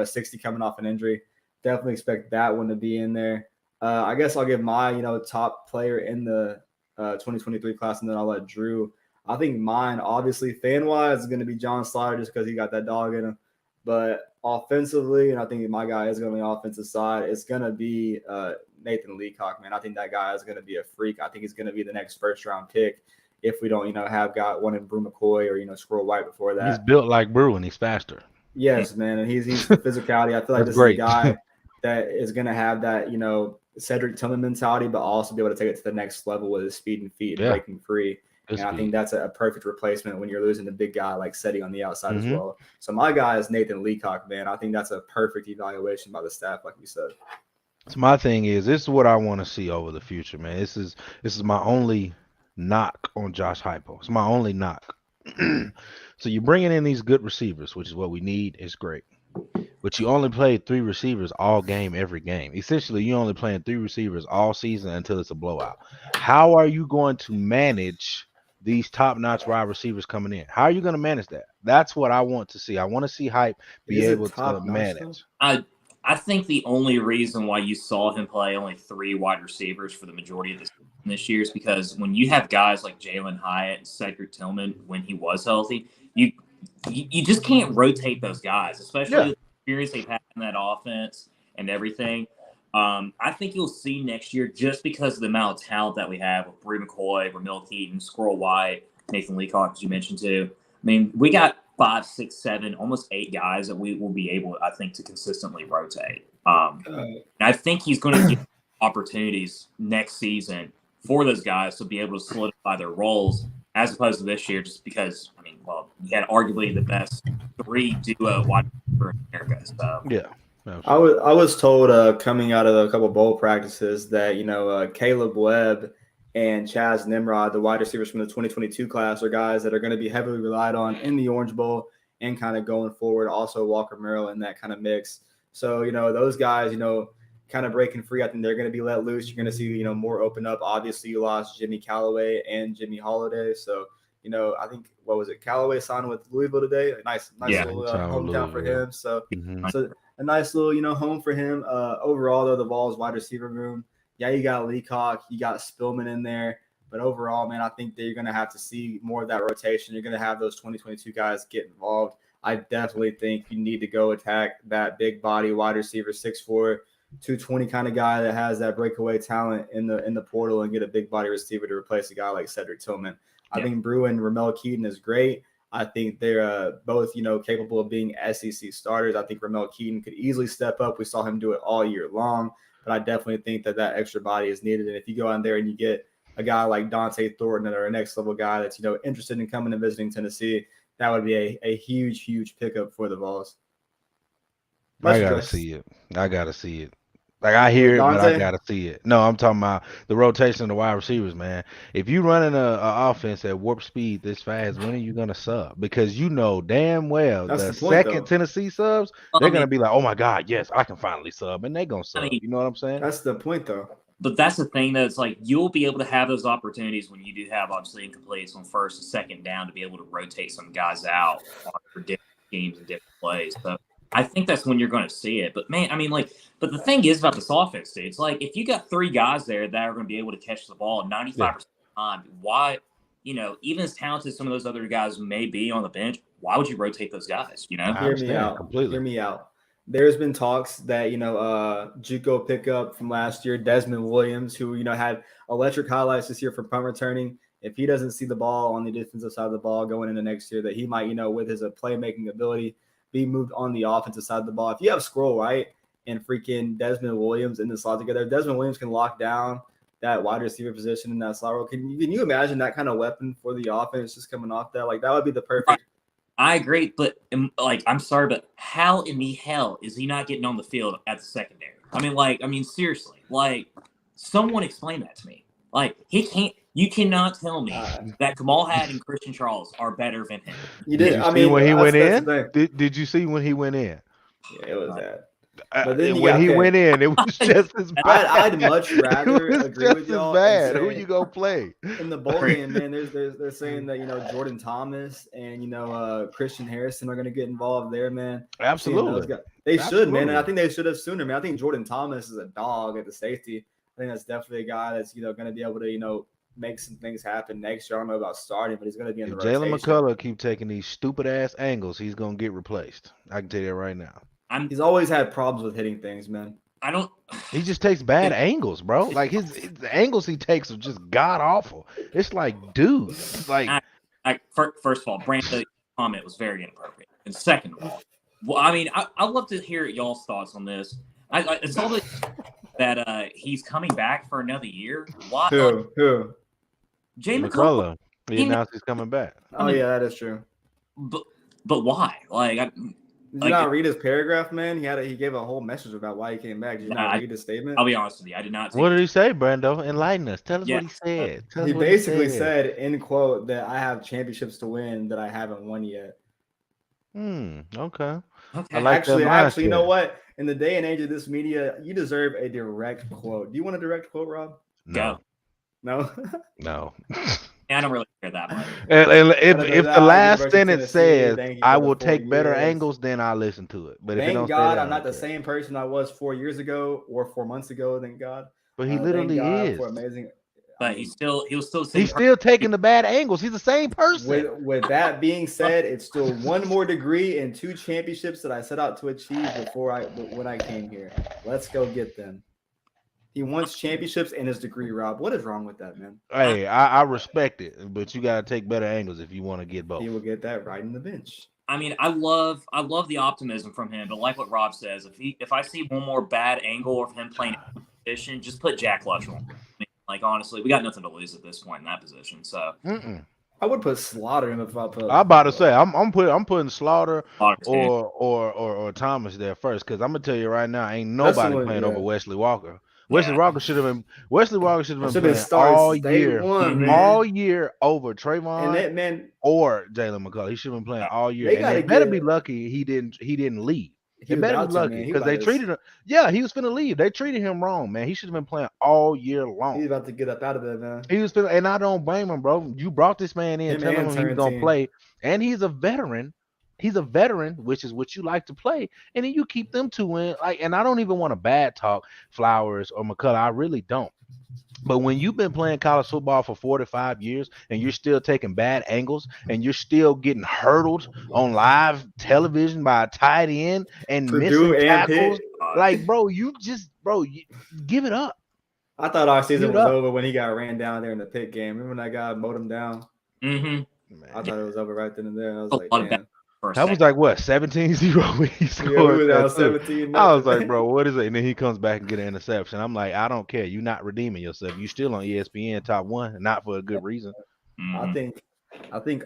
60 coming off an injury. Definitely expect that one to be in there. I guess I'll give my top player in the 2023 class, and then I'll let Drew. I think mine, obviously, fan-wise, is going to be John Slaughter just because he got that dog in him. But offensively, and I think my guy is going to be on the offensive side, it's going to be Nathan Leacock, man. I think that guy is going to be a freak. I think he's going to be the next first-round pick if we don't, have got one in Brew McCoy or, Squirrel White before that. He's built like Brew and he's faster. Yes, man. And he's physicality. I feel like this is a guy that is going to have that, Cedric Tillman mentality, but also be able to take it to the next level with his speed and feet, breaking free. And I think that's a perfect replacement when you're losing a big guy like Seti on the outside as well. So my guy is Nathan Leacock, man. I think that's a perfect evaluation by the staff, like we said. So my thing is, this is what I want to see over the future, man. This is my only knock on Josh Heupel. It's my only knock. So you're bringing in these good receivers, which is what we need. It's great. But you only played 3 receivers all game, every game. Essentially, you're only playing 3 receivers all season until it's a blowout. How are you going to manage these top-notch wide receivers coming in? How are you going to manage that? That's what I want to see. I want to see Hype be able to manage. I think the only reason why you saw him play only 3 wide receivers for the majority of this year is because when you have guys like Jalen Hyatt and Cedric Tillman, when he was healthy, you just can't rotate those guys, especially the experience they've had in that offense and everything. I think you'll see next year, just because of the amount of talent that we have with Bree McCoy, Ramil Keaton, Squirrel White, Nathan Leacock, as you mentioned too. I mean, we got 5, 6, 7, almost 8 guys that we will be able, I think, to consistently rotate. And I think he's going to get opportunities next season for those guys to be able to solidify their roles, as opposed to this year, just because, you had arguably the best 3 duo wide receiver in America. So. Yeah. I was told coming out of a couple bowl practices that, Caleb Webb and Chaz Nimrod, the wide receivers from the 2022 class, are guys that are going to be heavily relied on in the Orange Bowl and kind of going forward. Also, Walker Merrill in that kind of mix. So, those guys, kind of breaking free, I think they're going to be let loose. You're going to see, more open up. Obviously, you lost Jimmy Callaway and Jimmy Holiday. So, I think, what was it? Callaway signed with Louisville today. A nice little hometown for him. So, so a nice little, home for him. Overall, though, the Vols wide receiver room, you got Leacock, you got Spillman in there. But overall, man, I think that you're going to have to see more of that rotation. You're going to have those 2022 guys get involved. I definitely think you need to go attack that big body wide receiver, 6'4", 220 kind of guy that has that breakaway talent in the portal, and get a big body receiver to replace a guy like Cedric Tillman. I think Brew and Ramel Keaton is great. I think they're both, capable of being SEC starters. I think Ramel Keaton could easily step up. We saw him do it all year long, but I definitely think that extra body is needed. And if you go in there and you get a guy like Dante Thornton or a next level guy that's, interested in coming and visiting Tennessee, that would be a huge, huge pickup for the Vols. I Much gotta addressed. see it. I gotta see it. Like I hear it, but I Dante? gotta see it. No, I'm talking about the rotation of the wide receivers, man. If you running a offense at warp speed this fast, when are you gonna sub? Because you know damn well That's the the point, second though. Tennessee subs, I they're mean, gonna be like, oh my God, yes, I can finally sub, and they gonna I sub. mean, You know what I'm saying? That's the point, though. but that's the thing though. It's like you'll be able to have those opportunities when you do have obviously incompletes on first and second down to be able to rotate some guys out for different schemes and different plays. So I think that's when you're going to see it. But man, I mean, like, but the thing is about this offense, dude. It's like if you got three guys there that are going to be able to catch the ball 95% Yeah, of the time, why? Even as talented as some of those other guys may be on the bench, why would you rotate those guys? I Hear me understand out. completely. Hear me out. There's been talks that JUCO pickup from last year, Desmond Williams, who had electric highlights this year for punt returning. If he doesn't see the ball on the defensive side of the ball going into next year, that he might, with his playmaking ability, be moved on the offensive side of the ball. If you have Scroll right and freaking Desmond Williams in the slot together, Desmond Williams can lock down that wide receiver position in that slot role. Can you imagine that kind of weapon for the offense just coming off that? Like that would be the perfect. I agree, but I'm sorry, but how in the hell is he not getting on the field at the secondary? I mean, seriously, someone explain that to me. He can't. You cannot tell me that Kamal Hadd and Christian Charles are better than him. You Did did. you I see mean, when he went that's in? the thing. Did you see when he went in? Yeah, it was that. But then When he okay. went in, it was just as bad. I'd much rather it was agree just with as y'all. bad. Who Say, you gonna play? in the bowl game, man? They're saying that Jordan Thomas and Christian Harrison are going to get involved there, man. Seeing those Absolutely. guys, they should, man. And I Absolutely. think they should have sooner, man. I think Jordan Thomas is a dog at the safety. I think that's definitely a guy that's going to be able to make some things happen next year. I don't know about starting, but he's going to be in If the Jalen rotation. McCullough keep taking these stupid ass angles, he's gonna get replaced. I can tell you that right now. He's always had problems with hitting things, man. I don't. He just takes bad angles, bro. Like his angles he takes are just god awful. It's like, dude, like First of all, Brando's comment was very inappropriate, and second of all, well, I mean, I'd love to hear y'all's thoughts on this. It's all that he's coming back for another year. Why? Who? Jay McCullough. He announced he's coming back. Oh yeah, that is true. But why? Did you not read his paragraph, man? He gave a whole message about why he came back. Did you not read his statement? I'll be honest with you, I did not. What did he say, Brando? Enlighten us. Tell us what he said. He basically said, in quote, that I have championships to win that I haven't won yet. Okay. I like actually, you know what? In the day and age of this media, you deserve a direct quote. Do you want a direct quote, Rob? No. No. No. I don't really care that much. And if the last sentence says I will take better angles, then I'll listen to it. But if it don't God, say that, I'm not the same person I was 4 years ago or 4 months ago. Thank God. But he literally is. But I mean, he was still he's still taking the bad angles. He's the same person. With that being said, it's still one more degree and 2 championships that I set out to achieve when I came here. Let's go get them. He wants championships and his degree, Rob. What is wrong with that, man? Hey, I respect it, but you got to take better angles if you want to get both. He will get that right in the bench. I mean, I love the optimism from him, but like what Rob says, if I see one more bad angle of him playing position, just put Jack Luttrell. Honestly, we got nothing to lose at this point in that position. So I would put Slaughter in if I put. I'm about to say I'm putting Slaughter or Thomas there first, because I'm gonna tell you right now, ain't nobody playing over Wesley Walker. Wesley Walker should have been playing all year over Trayvon or Jalen McCullough. He should have been playing all year. And they better be lucky he didn't leave. They better be lucky because they treated him. Yeah, he was finna leave. They treated him wrong, man. He should have been playing all year long. He's about to get up out of there, man. He was finna, and I don't blame him, bro. You brought this man in, telling him he was gonna play, and he's a veteran. He's a veteran, which is what you like to play, and then you keep them two in. And I don't even want to bad talk Flowers or McCullough. I really don't. But when you've been playing college football for 4 to 5 years and you're still taking bad angles and you're still getting hurdled on live television by a tight end and missing tackles, bro, you give it up. I thought our season was over when he got ran down there in the pit game. Remember when that guy mowed him down? Mm-hmm. I thought it was over right then and there. I was like, damn. That was like what, 17-0 when he scored. We was 17. I was like, bro, what is it? And then he comes back and get an interception. I'm like, I don't care. You're not redeeming yourself. You still on ESPN top 1, not for a good reason. I think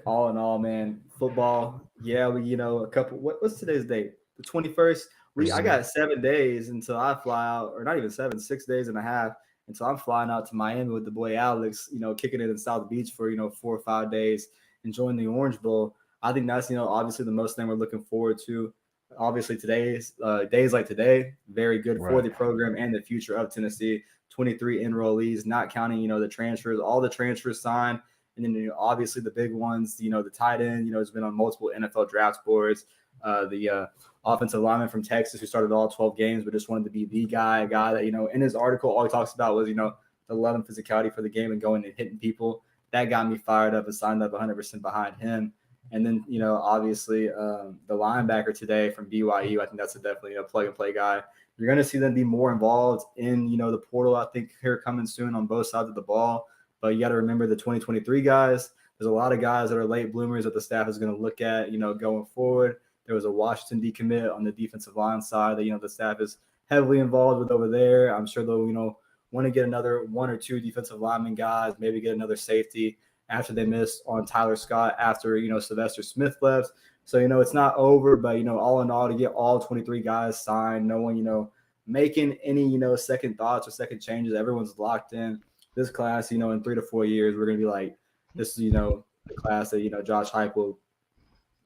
all in all, man, football. Yeah, we a couple. What's today's date? The 21st. I got 7 days until I fly out, or not even 7, 6 days and a half until I'm flying out to Miami with the boy Alex, kicking it in South Beach for, 4 or 5 days, enjoying the Orange Bowl. I think that's, obviously the most thing we're looking forward to. Obviously today's days like today, very good for the program and the future of Tennessee. 23 enrollees, not counting, the transfers, all the transfers signed. And then, obviously the big ones, the tight end, has been on multiple NFL draft boards. The offensive lineman from Texas who started all 12 games, but just wanted to be the guy, a guy that, in his article, all he talks about was, the love and physicality for the game and going and hitting people. That got me fired up and signed up 100% behind him. And then, obviously the linebacker today from BYU, I think that's definitely a plug-and-play guy. You're going to see them be more involved in, the portal, I think, here coming soon on both sides of the ball. But you got to remember the 2023 guys. There's a lot of guys that are late bloomers that the staff is going to look at, going forward. There was a Washington decommit on the defensive line side that, the staff is heavily involved with over there. I'm sure they'll, want to get another 1 or 2 defensive lineman guys, maybe get another safety after they missed on Tyler Scott after, Sylvester Smith left. So, it's not over, but, all in all, to get all 23 guys signed, no one, making any, second thoughts or second changes. Everyone's locked in. This class, in 3 to 4 years, we're going to be like, this is, the class that, Josh Heupel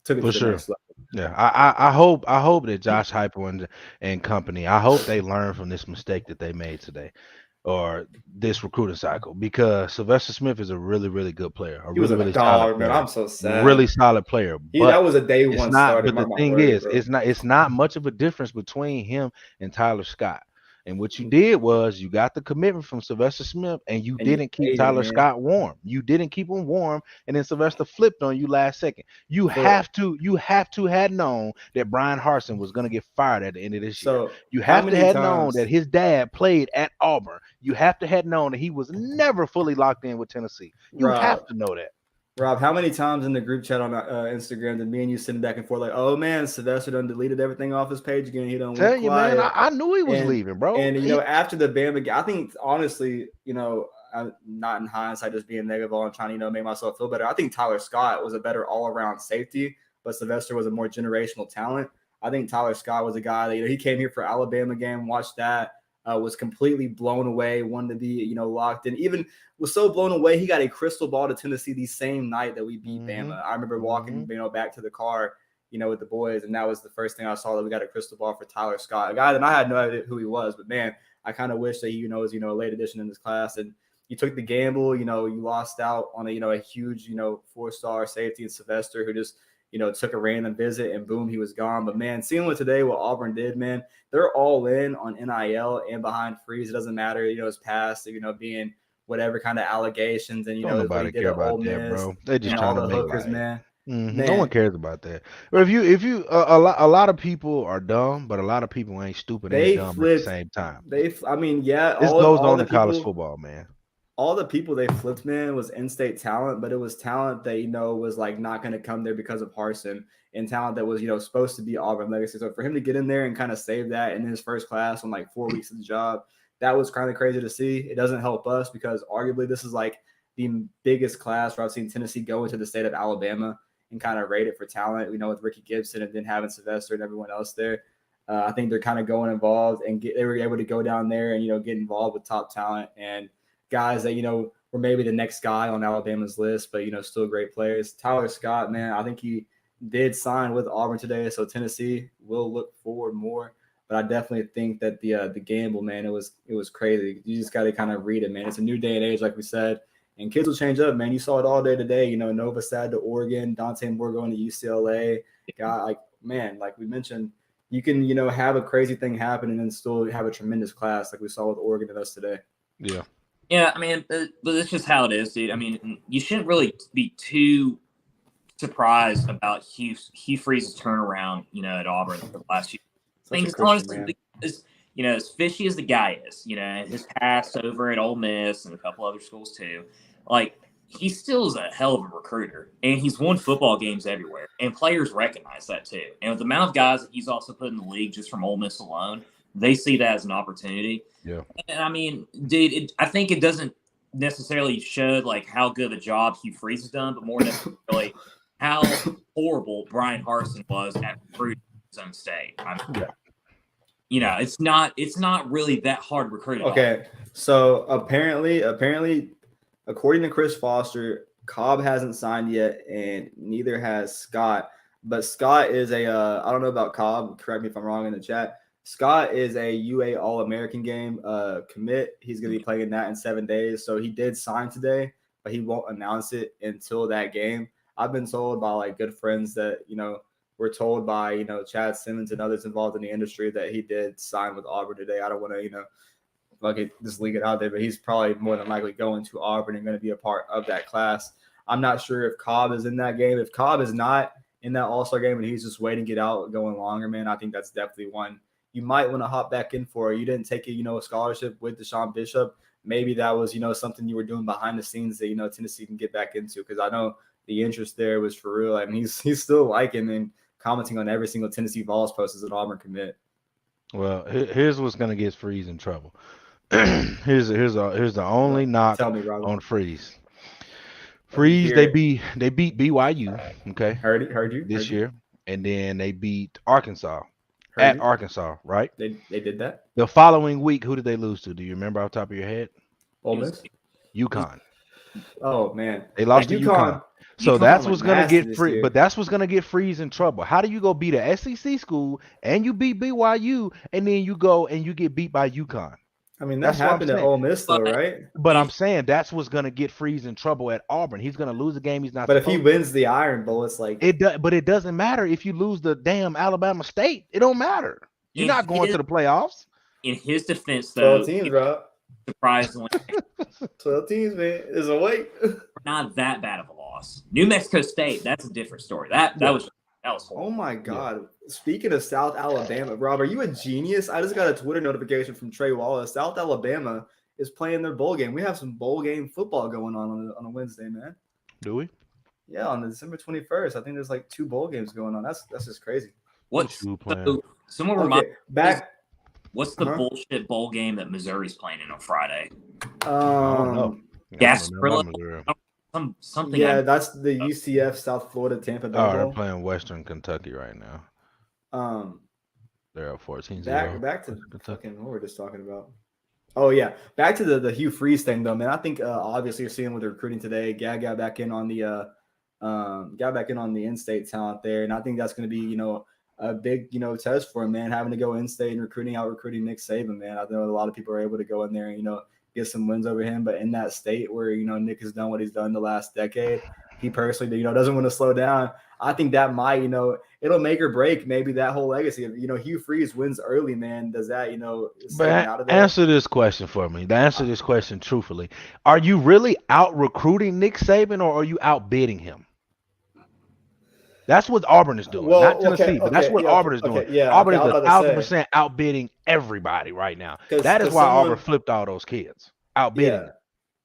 took it to the next level. Yeah, I hope that Josh Heupel and company, I hope they learn from this mistake that they made today or this recruiting cycle, because Sylvester Smith is a really, really good player. He was a dog, man. I'm so sad. Really solid player. But that was a day one starter. But the thing is, it's not much of a difference between him and Tyler Scott. And what you did was you got the commitment from Sylvester Smith, and you didn't keep Tyler Scott warm. You didn't keep him warm, and then Sylvester flipped on you last second. You have to had known that Brian Harsin was going to get fired at the end of this year. You have to have known that his dad played at Auburn. You have to have known that he was never fully locked in with Tennessee. You have to know that. Rob, how many times in the group chat on Instagram did me and you sitting back and forth like, oh man, Sylvester done deleted everything off his page again. He done tell you, man, I knew he was leaving, bro. And after the Bama, I think honestly, I'm not in hindsight just being negative and trying to make myself feel better. I think Tyler Scott was a better all around safety, but Sylvester was a more generational talent. I think Tyler Scott was a guy that he came here for Alabama game, watched that. Was completely blown away, wanted to be, locked in. Even was so blown away, he got a crystal ball to Tennessee the same night that we beat Bama. I remember walking, back to the car, with the boys, and that was the first thing I saw, that we got a crystal ball for Tyler Scott, a guy that I had no idea who he was. But man, I kind of wish that he was, a late addition in this class. And you took the gamble, you lost out on a huge, 4-star safety in Sylvester, who just took a random visit and boom, he was gone. But man, seeing what Auburn did, man, they're all in on NIL and behind freeze. It doesn't matter, his past, being whatever kind of allegations and nobody care about that, bro. They just trying to make hookers, man. No one cares about that. Or if you a lot of people are dumb, but a lot of people ain't stupid and dumb at the same time. This goes on in college football, man. All the people they flipped, man, was in-state talent, but it was talent that, was like not going to come there because of Harsin, and talent that was, supposed to be Auburn legacy. So for him to get in there and kind of save that in his first class on like 4 weeks of the job, that was kind of crazy to see. It doesn't help us because arguably this is like the biggest class where I've seen Tennessee go into the state of Alabama and kind of rate it for talent, with Ricky Gibson and then having Sylvester and everyone else there. I think they're kind of going involved and they were able to go down there and, get involved with top talent and guys that, were maybe the next guy on Alabama's list, but, still great players. Tyler Scott, man, I think he did sign with Auburn today, so Tennessee will look forward more. But I definitely think that the gamble, man, it was crazy. You just got to kind of read it, man. It's a new day and age, like we said, and kids will change up, man. You saw it all day today. Nova Sad to Oregon, Dante Moore going to UCLA. Guy, like we mentioned, you can, have a crazy thing happen and then still have a tremendous class like we saw with Oregon and us today. Yeah. Yeah, I mean, but that's just how it is, dude. I mean, you shouldn't really be too surprised about Hugh Freeze's turnaround, at Auburn for the last year. I think honestly, as fishy as the guy is, his past over at Ole Miss and a couple other schools too, like he still is a hell of a recruiter, and he's won football games everywhere, and players recognize that too. And with the amount of guys that he's also put in the league just from Ole Miss alone, they see that as an opportunity. Yeah. And I mean, dude, I think it doesn't necessarily show like how good of a job Hugh Freeze has done, but more necessarily how horrible Brian Harsin was at recruiting his own state. it's not really that hard to recruit. Okay, so apparently, according to Chris Foster, Cobb hasn't signed yet, and neither has Scott. But Scott is I don't know about Cobb. Correct me if I'm wrong in the chat. Scott is a UA All-American game commit. He's going to be playing that in 7 days. So he did sign today, but he won't announce it until that game. I've been told by like good friends that, we're told by, Chad Simmons and others involved in the industry that he did sign with Auburn today. I don't want to, just leak it out there, but he's probably more than likely going to Auburn and going to be a part of that class. I'm not sure if Cobb is in that game. If Cobb is not in that All-Star game and he's just waiting to get out going longer, man, I think that's definitely one you might want to hop back in for. You didn't take a scholarship with Deshaun Bishop. Maybe that was, something you were doing behind the scenes that, Tennessee can get back into, because I know the interest there was for real. I mean, he's still liking and commenting on every single Tennessee Vols post as an Auburn commit. Well, here's what's gonna get Freeze in trouble. here's the only knock on Freeze. Freeze, they beat BYU, okay? Heard you this year, and then they beat Arkansas Arkansas, right? They did that. The following week, who did they lose to? Do you remember off the top of your head? Ole Miss. UConn. Oh man, they lost to UConn. So that's what's gonna get Freeze. But that's what's gonna get Freeze in trouble. How do you go beat a SEC school and you beat BYU, and then you go and you get beat by UConn? I mean, that happened at Ole Miss, though, right? But I'm saying that's what's gonna get Freeze in trouble at Auburn. He's gonna lose a game he's not. But if he wins the Iron Bowl, it's like But it doesn't matter if you lose the damn Alabama State. It don't matter. You're not going to the playoffs. In his defense, though, 12 teams, bro. Surprisingly, 12 teams, man, is a weight. Not that bad of a loss. New Mexico State, that's a different story. That was horrible. Oh my God. Yeah. Speaking of South Alabama, Rob, are you a genius? I just got a Twitter notification from Trey Wallace. South Alabama is playing their bowl game. We have some bowl game football going on a Wednesday, man. Do we? Yeah, on December 21st. I think there's like 2 bowl games going on. That's just crazy. What's someone remind what's the bullshit bowl game that Missouri's playing in on Friday? I don't know. Gasparilla. Something. Yeah, that's the UCF South Florida Tampa Bay. They're playing Western Kentucky right now. They're up 14-0. Back to Kentucky. What we're just talking about. Oh yeah, back to the Hugh Freeze thing though, man. I think obviously you're seeing with the recruiting today. Got back in on the in-state talent there, and I think that's going to be a big test for him, man. Having to go in-state and recruiting Nick Saban, man. I know a lot of people are able to go in there and get some wins over him, but in that state where Nick has done what he's done the last decade, he personally doesn't want to slow down. I think that might it'll make or break maybe that whole legacy of Hugh Freeze wins early, man. Does that but out of there? Answer this question for me. To answer this question truthfully, are you really out recruiting Nick Saban or are you outbidding him? That's what Auburn is doing, not Tennessee, but that's what Auburn is doing. Auburn is 1,000% outbidding everybody right now. That is why Auburn flipped all those kids. Outbidding.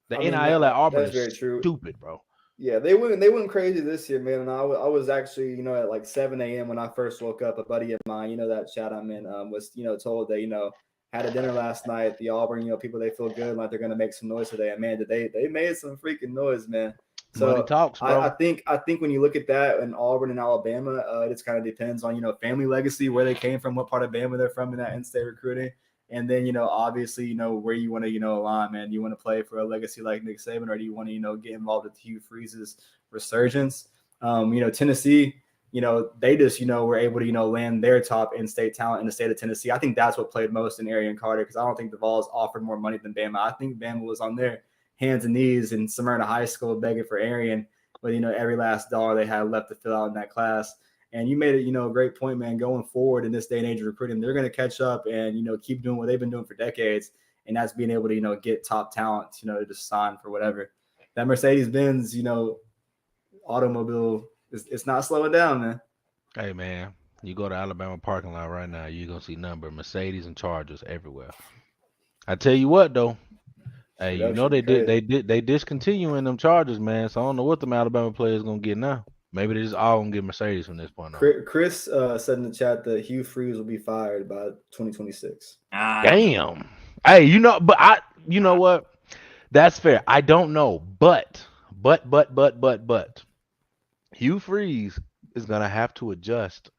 The NIL at Auburn is stupid, bro. Yeah, they went crazy this year, man. And I was actually, at like 7 a.m. when I first woke up. A buddy of mine, that chat I'm in, was, told that, had a dinner last night. The Auburn, people, they feel good, like they're gonna make some noise today. And man, they made some freaking noise, man. So talks, bro. I think when you look at that in Auburn and Alabama, it just kind of depends on family legacy, where they came from, what part of Bama they're from in that in-state recruiting, and then obviously where you want to align, man. Do you want to play for a legacy like Nick Saban, or do you want to get involved with Hugh Freeze's resurgence? Tennessee, they just were able to land their top in-state talent in the state of Tennessee. I think that's what played most in Arian Carter, because I don't think the Vols offered more money than Bama. I think Bama was on their hands and knees in Smyrna High School begging for Arian, but every last dollar they had left to fill out in that class. And you made it, a great point, man. Going forward in this day and age of recruiting, they're going to catch up and keep doing what they've been doing for decades, and that's being able to get top talent, to just sign for whatever. That Mercedes-Benz, automobile, it's not slowing down, man. Hey, man, you go to Alabama parking lot right now, you're gonna see number Mercedes and Chargers everywhere. I tell you what, though. Hey, they discontinuing them Chargers, man. So I don't know what the Alabama players gonna get now. Maybe they just all gonna get Mercedes from this point on. Chris said in the chat that Hugh Freeze will be fired by 2026. Damn. Hey, you know what? That's fair. I don't know, but Hugh Freeze is gonna have to adjust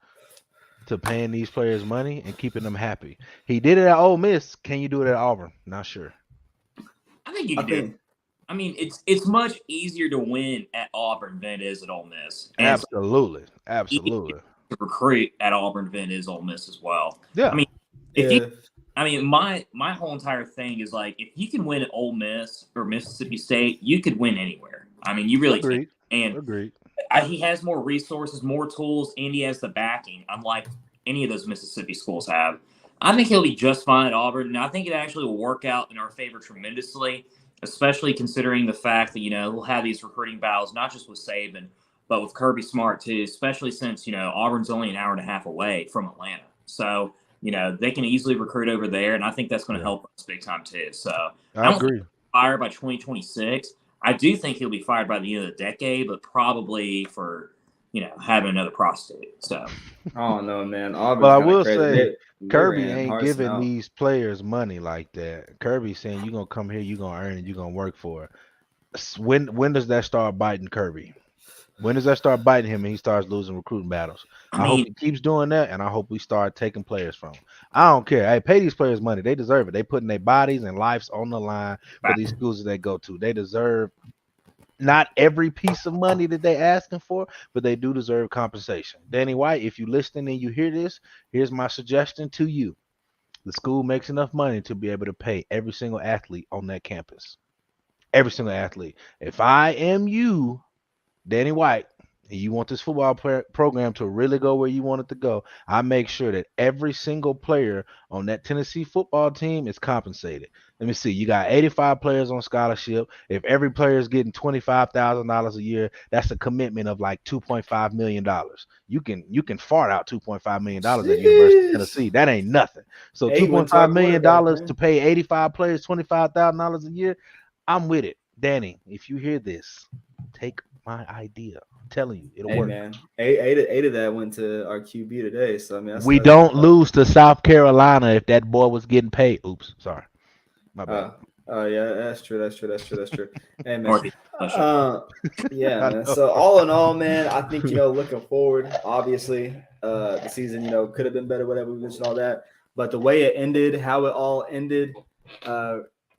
to paying these players money and keeping them happy. He did it at Ole Miss. Can you do it at Auburn? Not sure. I think you can do it. I mean, it's much easier to win at Auburn than it is at Ole Miss. And Absolutely. to recruit at Auburn than it is Ole Miss as well. Yeah. I mean, my whole entire thing is like, if you can win at Ole Miss or Mississippi State, you could win anywhere. I mean, you really can. And Agreed. He has more resources, more tools, and he has the backing, unlike any of those Mississippi schools have. I think he'll be just fine at Auburn, and I think it actually will work out in our favor tremendously, especially considering the fact that, we'll have these recruiting battles, not just with Saban, but with Kirby Smart too, especially since, Auburn's only an hour and a half away from Atlanta. So, they can easily recruit over there, and I think that's going to help us big time too. So I agree. Think fired by 2026. I do think he'll be fired by the end of the decade, but probably for, having another prostitute. So, oh no, man. Auburn's I will crazy. say Kirby ain't giving these players money like that. Kirby's saying you're gonna come here, you're gonna earn it, you're gonna work for it. When does that start biting Kirby? When does that start biting him and he starts losing recruiting battles? I hope he keeps doing that, and I hope we start taking players from him. I don't care. Hey, pay these players money. They deserve it. They putting their bodies and lives on the line for these schools that they go to. They deserve not every piece of money that they asking for, but they do deserve compensation. Danny White, if you listen and you hear this, here's my suggestion to you. The school makes enough money to be able to pay every single athlete on that campus. Every single athlete. If I am you, Danny White, and you want this football program to really go where you want it to go, I make sure that every single player on that Tennessee football team is compensated. Let me see. You got 85 players on scholarship. If every player is getting $25,000 a year, that's a commitment of like $2.5 million. You can fart out $2.5 million at University of Tennessee. That ain't nothing. So $2.5 million to pay 85 players $25,000 a year, I'm with it. Danny, if you hear this, take my idea. I'm telling you, it'll work. Man, eight of that went to our QB today. So I mean, we don't lose to South Carolina if that boy was getting paid. Oops, sorry, my bad. Yeah, that's true. Hey man, yeah, man. So all in all, man, I think looking forward, obviously, the season could have been better. Whatever, we mentioned all that, but the way it ended, how it all ended,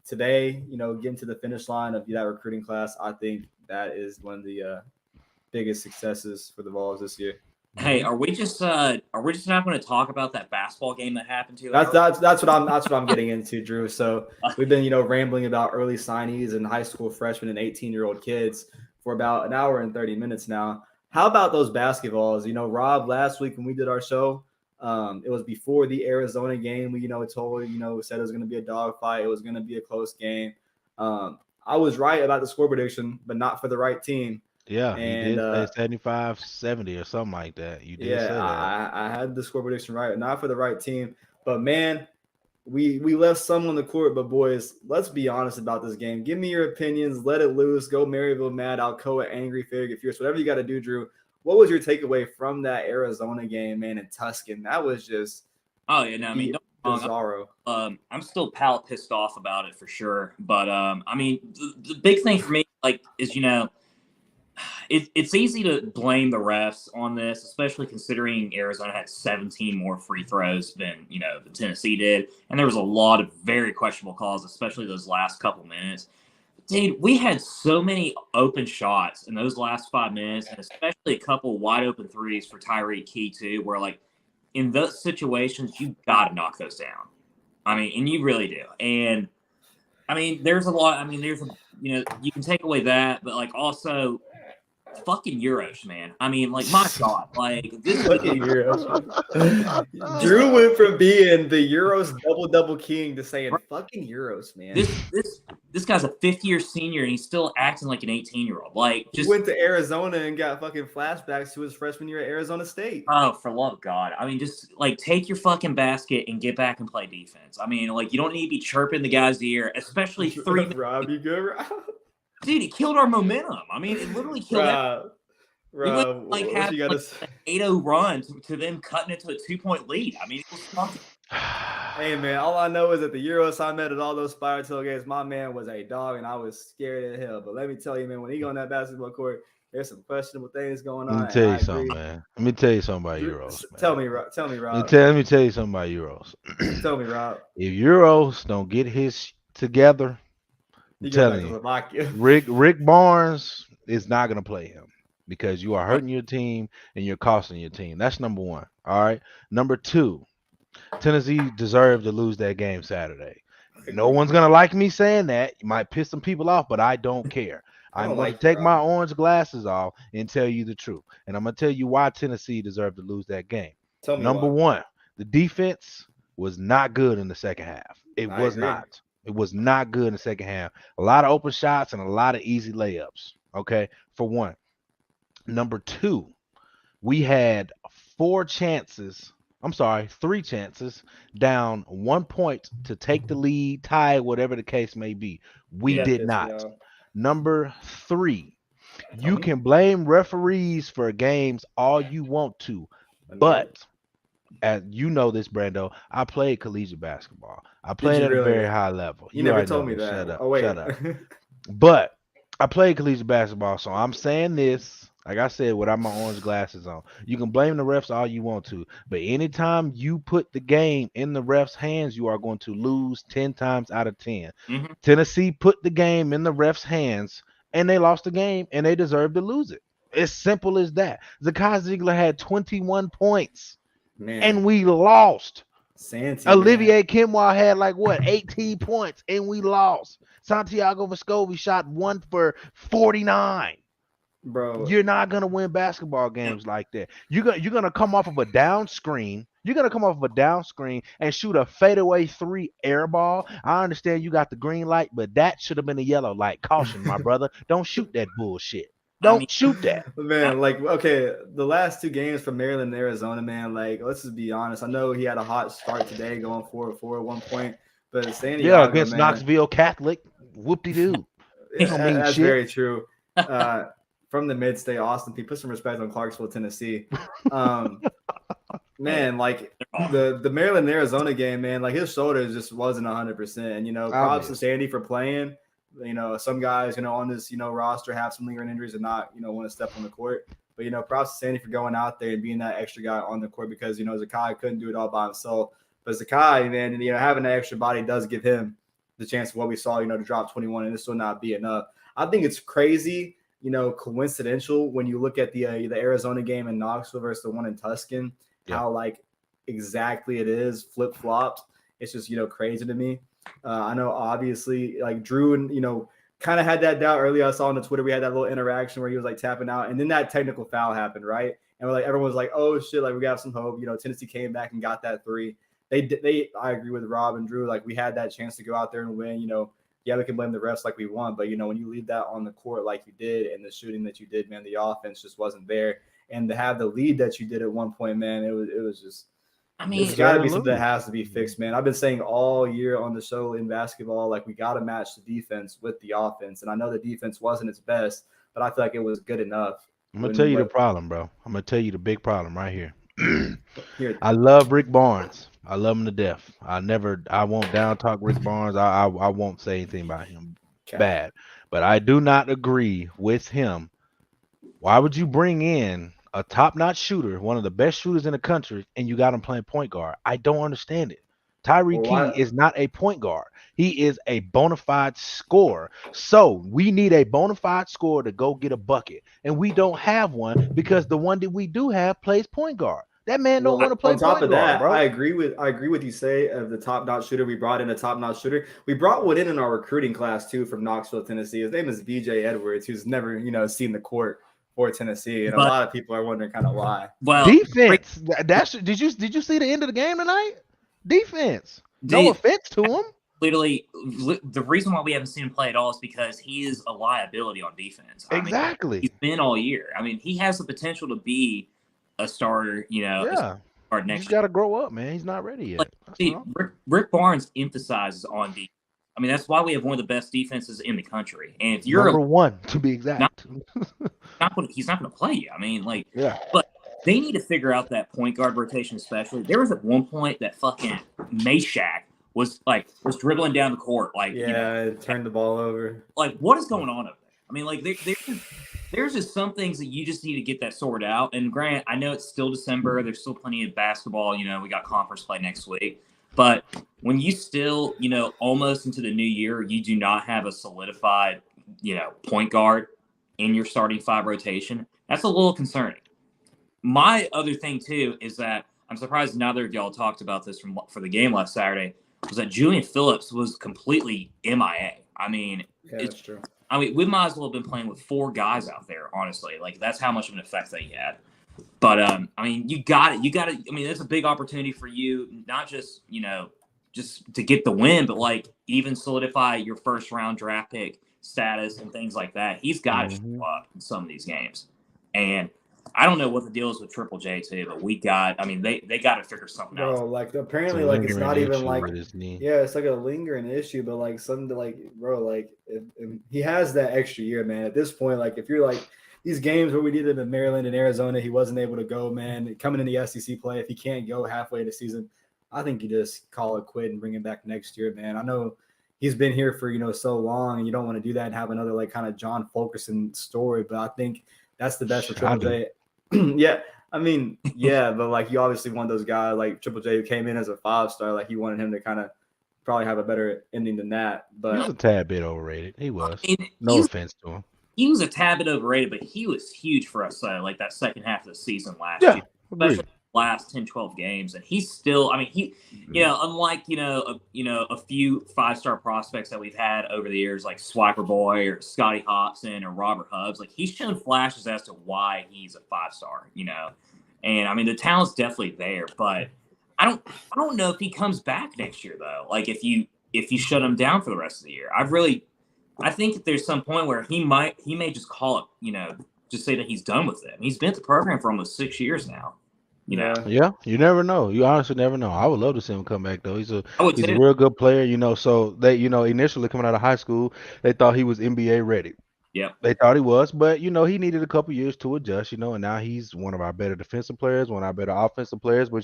today, getting to the finish line of that recruiting class, I think that is one of the biggest successes for the Vols this year. Hey, are we just not going to talk about that basketball game that happened to? That's what I'm getting into, Drew. So we've been rambling about early signees and high school freshmen and 18-year-old kids for about an hour and 30 minutes now. How about those BasketVols? Rob, last week when we did our show, it was before the Arizona game. We told said it was going to be a dogfight. It was going to be a close game. I was right about the score prediction, but not for the right team. Yeah, and you did say 75-70 or something like that. You did say that. I had the score prediction right, not for the right team. But man, we left some on the court. But boys, let's be honest about this game. Give me your opinions. Let it loose. Go Maryville mad, Alcoa angry, Farragut fierce. Whatever you got to do, Drew. What was your takeaway from that Arizona game, man, in Tuscan? That was just bizarro. I'm still pissed off about it for sure. But the big thing for me, is it's easy to blame the refs on this, especially considering Arizona had 17 more free throws than Tennessee did, and there was a lot of very questionable calls, especially those last couple minutes. Dude, we had so many open shots in those last 5 minutes, and especially a couple wide open threes for Tyreek Key too, where in those situations you got to knock those down. And you really do. And there's a lot. You can take away that, but also. Fucking Euros, man. My God, this fucking Euros. Drew went from being the Euros double king to saying fucking Euros, man. This guy's a 5th-year senior and he's still acting like an 18-year-old. He went to Arizona and got fucking flashbacks to his freshman year at Arizona State. Oh, for love of God! Just take your fucking basket and get back and play defense. You don't need to be chirping the guy's ear, especially 3. Rob, you good, Rob? Dude, it killed our momentum. It literally killed it. Rob, we went, had an 8-0 run to them cutting it to a 2-point lead. It was fucking Hey man, all I know is that the Euros I met at all those Fire Tail games, my man was a dog, and I was scared as hell. But let me tell you, man, when he go on that basketball court, there's some questionable things going Let on, me and tell I you agree. something, man. Let me tell you something about Euros, Tell man. me, Rob. Tell me, Rob. Let me tell you something about Euros. Tell me, Rob. If Euros don't get his together, I'm You go back telling to you, Slovakia. Rick Barnes is not gonna play him because you are hurting your team and you're costing your team. That's number one. All right. Number two, Tennessee deserved to lose that game Saturday. No one's gonna like me saying that. You might piss some people off, but I don't care. I I'm don't going to like you, take my Rob. orange glasses off and tell you the truth. And I'm going to tell you why Tennessee deserved to lose that game. Tell me Number why. one, the defense was not good in the second half. It I was agree. not. It was not good in the second half. A lot of open shots and a lot of easy layups. Okay, for one. Number two, we had three chances down 1 point to take the lead, tie, whatever the case may be. We Yeah. That did pissed me not. off. Number three, Tell you me. can blame referees for games all you want to, No. but as you know this, Brando, I played collegiate basketball. I Did played you at a very really? high level. You You never already know told me this. that. Shut up. Oh wait. Shut up. But I played collegiate basketball, so I'm saying this, like I said, without my orange glasses on. You can blame the refs all you want to, but anytime you put the game in the refs' hands, you are going to lose 10 times out of 10. Mm-hmm. Tennessee put the game in the refs' hands, and they lost the game, and they deserved to lose it. It's simple as that. Zakai Ziegler had 21 points, Man, and we lost. Santi, man. Olivier Kimwa had like what 18 points and we lost. Santiago Vescovi shot 1 for 49. Bro, You're not gonna win basketball games like that. You're gonna come off of a down screen. You're gonna come off of a down screen and shoot a fadeaway three air ball. I understand you got the green light, but that should have been a yellow light. Caution, my brother. Don't shoot that bullshit. I mean, Don't shoot that. man, like okay, the last two games from Maryland and Arizona, man, like let's just be honest. I know he had a hot start today, going 4-4 at one point, but Yeah, Santiago, against man, Knoxville Catholic. Whoop de doo. Don't mean that's shit. very true. From the mid-state, Austin Peay, put some respect on Clarksville, Tennessee. Man, like the Maryland Arizona game, man, like his shoulders just wasn't 100%. And props to Obvious. Sandy for playing. Some guys, on this, roster have some lingering injuries and not, want to step on the court. But props to Sandy for going out there and being that extra guy on the court because Zakai couldn't do it all by himself. But Zakai, man, having that extra body does give him the chance of what we saw, to drop 21 and this will not be enough. I think it's crazy, coincidental when you look at the Arizona game in Knoxville versus the one in Tuscan. Yeah. How like exactly it is flip-flopped. It's just crazy to me. I know obviously like Drew and kind of had that doubt earlier. I saw on the Twitter we had that little interaction where he was like tapping out, and then that technical foul happened, right? And we're like everyone was like, oh shit, like we got some hope. Tennessee came back and got that three. I agree with Rob and Drew. Like we had that chance to go out there and win. Yeah, we can blame the refs like we won, but when you leave that on the court like you did and the shooting that you did, man, the offense just wasn't there. And to have the lead that you did at one point, man, it was just. I mean, It's got to be something that has to be fixed, man. I've been saying all year on the show in basketball, like we got to match the defense with the offense. And I know the defense wasn't its best, but I feel like it was good enough. I'm gonna tell you the problem, bro. I'm gonna tell you the big problem right here. Here, I love Rick Barnes. I love him to death. I won't down talk Rick Barnes. I won't say anything about him bad. But I do not agree with him. Why would you bring in a top-notch shooter, one of the best shooters in the country, and you got him playing point guard? I don't understand it. Tyree Key is not a point guard. He is a bona fide scorer. So we need a bona fide scorer to go get a bucket. And we don't have one because the one that we do have plays point guard. That man don't want to play on top point of guard, that, bro. I agree with you say of the top-notch shooter. We brought in a top-notch shooter. We brought one in our recruiting class too from Knoxville, Tennessee. His name is VJ Edwards, who's never seen the court for Tennessee, and a lot of people are wondering kind of why. Well, defense. Did you see the end of the game tonight? Defense. No offense to him. Literally, the reason why we haven't seen him play at all is because he is a liability on defense. Exactly. He's been all year. I mean, he has the potential to be a starter. Yeah. He's got to grow up, man. He's not ready yet. See, Rick Barnes emphasizes on defense. I mean, that's why we have one of the best defenses in the country. And if you're number one, to be exact, he's not going to play you. I mean, yeah. But they need to figure out that point guard rotation, especially. There was at one point that fucking Meshack was dribbling down the court. Turned the ball over. Like, what is going on up there? I mean, like, there's just some things that you just need to get that sorted out. And Grant, I know it's still December. There's still plenty of basketball. We got conference play next week. But when you still, almost into the new year, you do not have a solidified, point guard in your starting 5 rotation, that's a little concerning. My other thing, too, is that I'm surprised neither of y'all talked about this for the game last Saturday, was that Julian Phillips was completely MIA. I mean, that's true. I mean, we might as well have been playing with 4 guys out there, honestly. Like, that's how much of an effect that he had. But, I mean, you got it. I mean, it's a big opportunity for you, not just, just to get the win, but, like, even solidify your first-round draft pick status and things like that. He's got to show up in some of these games. And I don't know what the deal is with Triple J, too, but they got to figure something out. Bro, like, apparently, like, it's not even, like, it's like a lingering issue, but, like, something to, like, bro, like, if he has that extra year, man. At this point, like, if you're, like, these games where we did it in Maryland and Arizona, he wasn't able to go, man. Coming in the SEC play, if he can't go halfway in the season, I think you just call it quit and bring him back next year, man. I know he's been here for, so long, and you don't want to do that and have another, like, kind of John Fulkerson story, but I think that's the best for Triple J. Yeah, I mean, yeah, but, like, you obviously want those guys like Triple J who came in as a 5-star. Like, you wanted him to kind of probably have a better ending than that. But he was a tad bit overrated. He was. No offense to him. He was a tad bit overrated, but he was huge for us, like that second half of the season last year, especially the last 10, 12 games. And he's still, I mean, unlike, a few 5-star prospects that we've had over the years, like Swiper Boy or Scotty Hobson or Robert Hubbs, like, he's shown flashes as to why he's a 5-star, and I mean, the talent's definitely there, but I don't know if he comes back next year, though. Like, if you shut him down for the rest of the year, I think that there's some point where he may just call it, just say that he's done with it. He's been at the program for almost 6 years now. Yeah, you never know. You honestly never know. I would love to see him come back though. He's a real good player, so they, initially coming out of high school, they thought he was NBA ready. Yeah. They thought he was, but he needed a couple years to adjust, and now he's one of our better defensive players, one of our better offensive players, but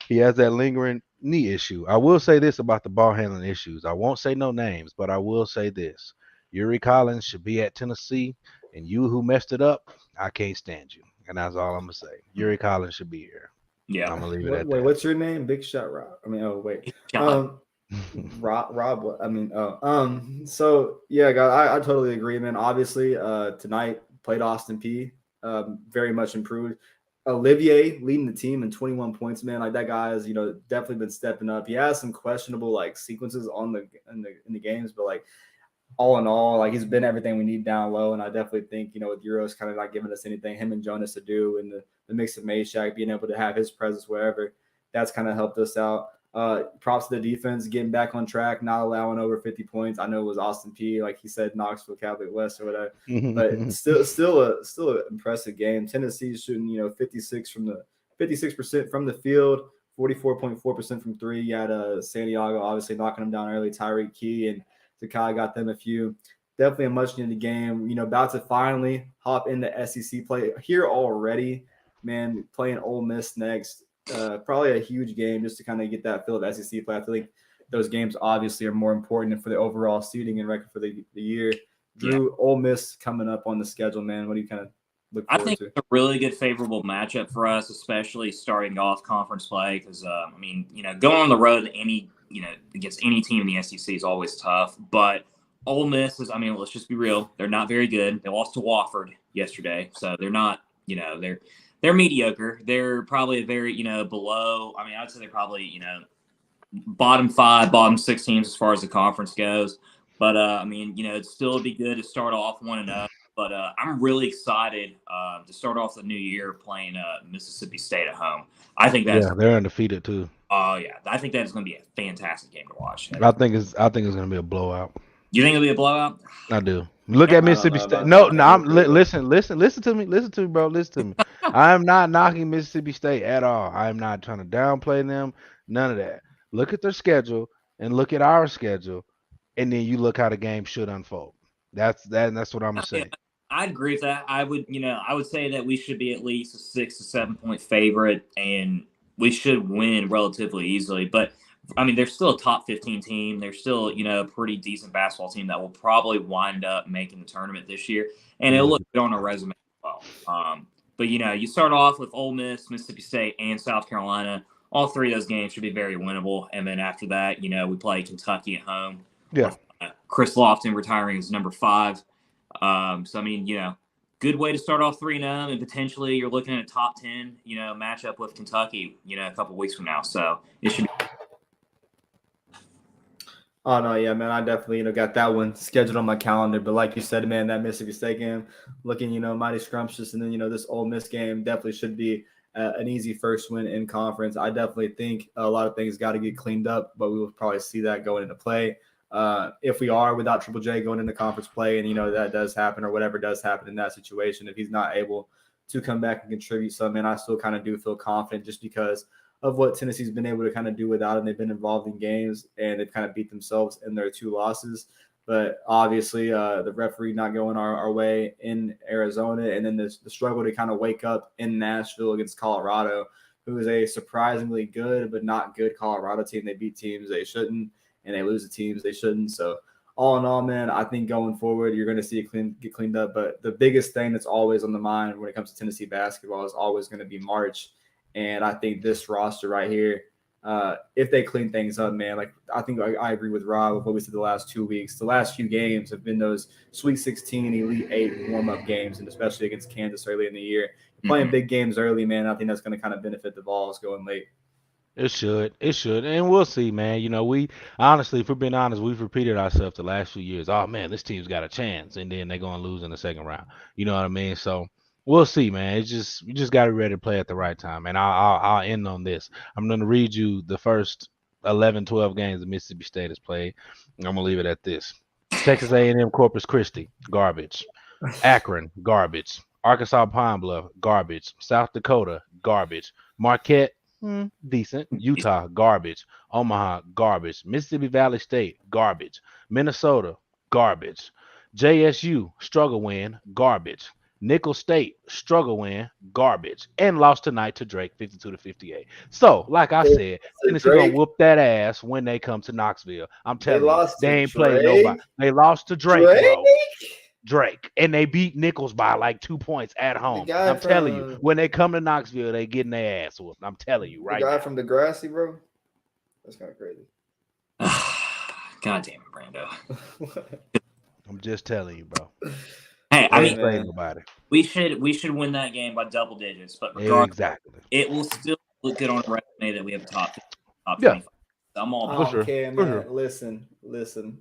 he has that lingering knee issue. I will say this about the ball handling issues. I won't say no names, but I will say this. Yuri Collins should be at Tennessee, and you who messed it up, I can't stand you. And that's all I'm gonna say. Yuri Collins should be here. Yeah. I'm gonna leave it at that. Wait, what's your name? Big Shot Rob. I mean, Rob. I mean, so yeah, guys, I totally agree, man. Obviously, tonight played Austin Peay. Very much improved. Olivier leading the team in 21 points, man. Like, that guy has, definitely been stepping up. He has some questionable, like, sequences in the games, but, like, all in all, like, he's been everything we need down low. And I definitely think, with Euros kind of not giving us anything, him and Jonas to do, and the mix of Meshack being able to have his presence wherever, that's kind of helped us out. Props to the defense, getting back on track, not allowing over 50 points. I know it was Austin Peay, like he said, Knoxville Catholic West or whatever, but still an impressive game. Tennessee's shooting, 56% from the field, 44.4% from 3. You had Santiago obviously knocking them down early. Tyreek Key and Sakai got them a few. Definitely a much needed game. About to finally hop into SEC play here already, man. Playing Ole Miss next. Probably a huge game just to kind of get that feel of SEC play. I feel like those games obviously are more important for the overall seeding and record for the year. Drew, Ole Miss coming up on the schedule, man. What do you kind of look forward to? I think it's a really good favorable matchup for us, especially starting off conference play, because going on the road against any team in the SEC is always tough. But Ole Miss is, let's just be real, they're not very good. They lost to Wofford yesterday, so they're not, they're mediocre. They're probably very, below. I'd say they're probably, bottom 5, bottom 6 teams as far as the conference goes. But, it'd still be good to start off 1-0. But I'm really excited to start off the new year playing Mississippi State at home. I think they're undefeated too. Oh yeah, I think that is going to be a fantastic game to watch. I think it's going to be a blowout. You think it'll be a blowout? I do. Look at Mississippi State. No, listen to me, bro. Listen to me. I am not knocking Mississippi State at all. I am not trying to downplay them. None of that. Look at their schedule and look at our schedule, and then you look how the game should unfold. That's what I'm gonna say. I'd agree with that. I would say that we should be at least a 6 to 7 point favorite, and we should win relatively easily. But I mean, they're still a top 15 team. They're still, a pretty decent basketball team that will probably wind up making the tournament this year. And it'll look good on a resume as well. But, you start off with Ole Miss, Mississippi State, and South Carolina. All three of those games should be very winnable. And then after that, we play Kentucky at home. Yeah. With, Chris Lofton retiring as number 5. So, I mean, good way to start off 3-0, and potentially you're looking at a top 10, matchup with Kentucky, a couple weeks from now. So it should be. Oh, no, yeah, man, I definitely, got that one scheduled on my calendar. But like you said, man, that Mississippi State game looking, mighty scrumptious. And then, this Ole Miss game definitely should be an easy first win in conference. I definitely think a lot of things got to get cleaned up, but we will probably see that going into play. If we are without Triple J going into conference play and, that does happen or whatever does happen in that situation, if he's not able to come back and contribute some, man, I still kind of do feel confident just because of what Tennessee's been able to kind of do without him. They've been involved in games and they've kind of beat themselves in their 2 losses. But obviously the referee not going our way in Arizona, and then the struggle to kind of wake up in Nashville against Colorado, who is a surprisingly good but not good Colorado team. They beat teams they shouldn't, and they lose to teams they shouldn't. So all in all, man, I think going forward, you're going to see it get cleaned up. But the biggest thing that's always on the mind when it comes to Tennessee basketball is always going to be March. And I think this roster right here, if they clean things up, man, like I think I agree with Rob with what we said the last 2 weeks. The last few games have been those Sweet 16, Elite 8 warm-up games, and especially against Kansas early in the year. Playing big games early, man, I think that's going to kind of benefit the Vols going late. It should, and we'll see, man. We honestly, if we're being honest, we've repeated ourselves the last few years. Oh man, this team's got a chance, and then they're gonna lose in the second round. You know what I mean? So we'll see, man. We just got to be ready to play at the right time. And I'll end on this. I'm gonna read you the first 11, 12 games that Mississippi State has played. I'm gonna leave it at this: Texas A&M Corpus Christi, garbage. Akron, garbage. Arkansas Pine Bluff, garbage. South Dakota, garbage. Marquette, decent. Utah, garbage. Omaha, garbage. Mississippi Valley State, garbage. Minnesota, garbage. JSU, struggle win, garbage. Nickel State, struggle win, garbage. And lost tonight to Drake, 52-58. So, like I said, Tennessee gonna whoop that ass when they come to Knoxville. I'm telling you, they ain't played nobody. They lost to Drake, bro. Drake, and they beat Nichols by like 2 points at home. I'm telling you, when they come to Knoxville, they getting their ass whooped. I'm telling you right now. The guy from Degrassi, bro. That's kind of crazy. God damn it, Brando. I'm just telling you, bro. Hey, I mean, nobody. We should win that game by double digits, but regardless, it will still look good on a resume that we have a top 25. I'm all about it. Okay, man. Listen.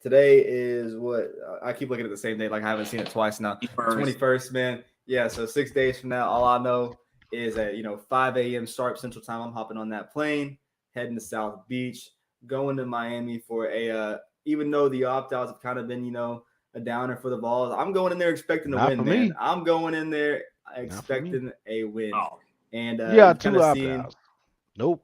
Today is what I keep looking at the same day, like I haven't seen it twice now. 21st, man. Yeah, so 6 days from now, all I know is at 5 a.m. sharp Central Time. I'm hopping on that plane, heading to South Beach, going to Miami for even though the opt-outs have kind of been a downer for the Vols, I'm going in there expecting a win, man. I'm going in there expecting a win. Oh. And 2 opt-outs. Nope.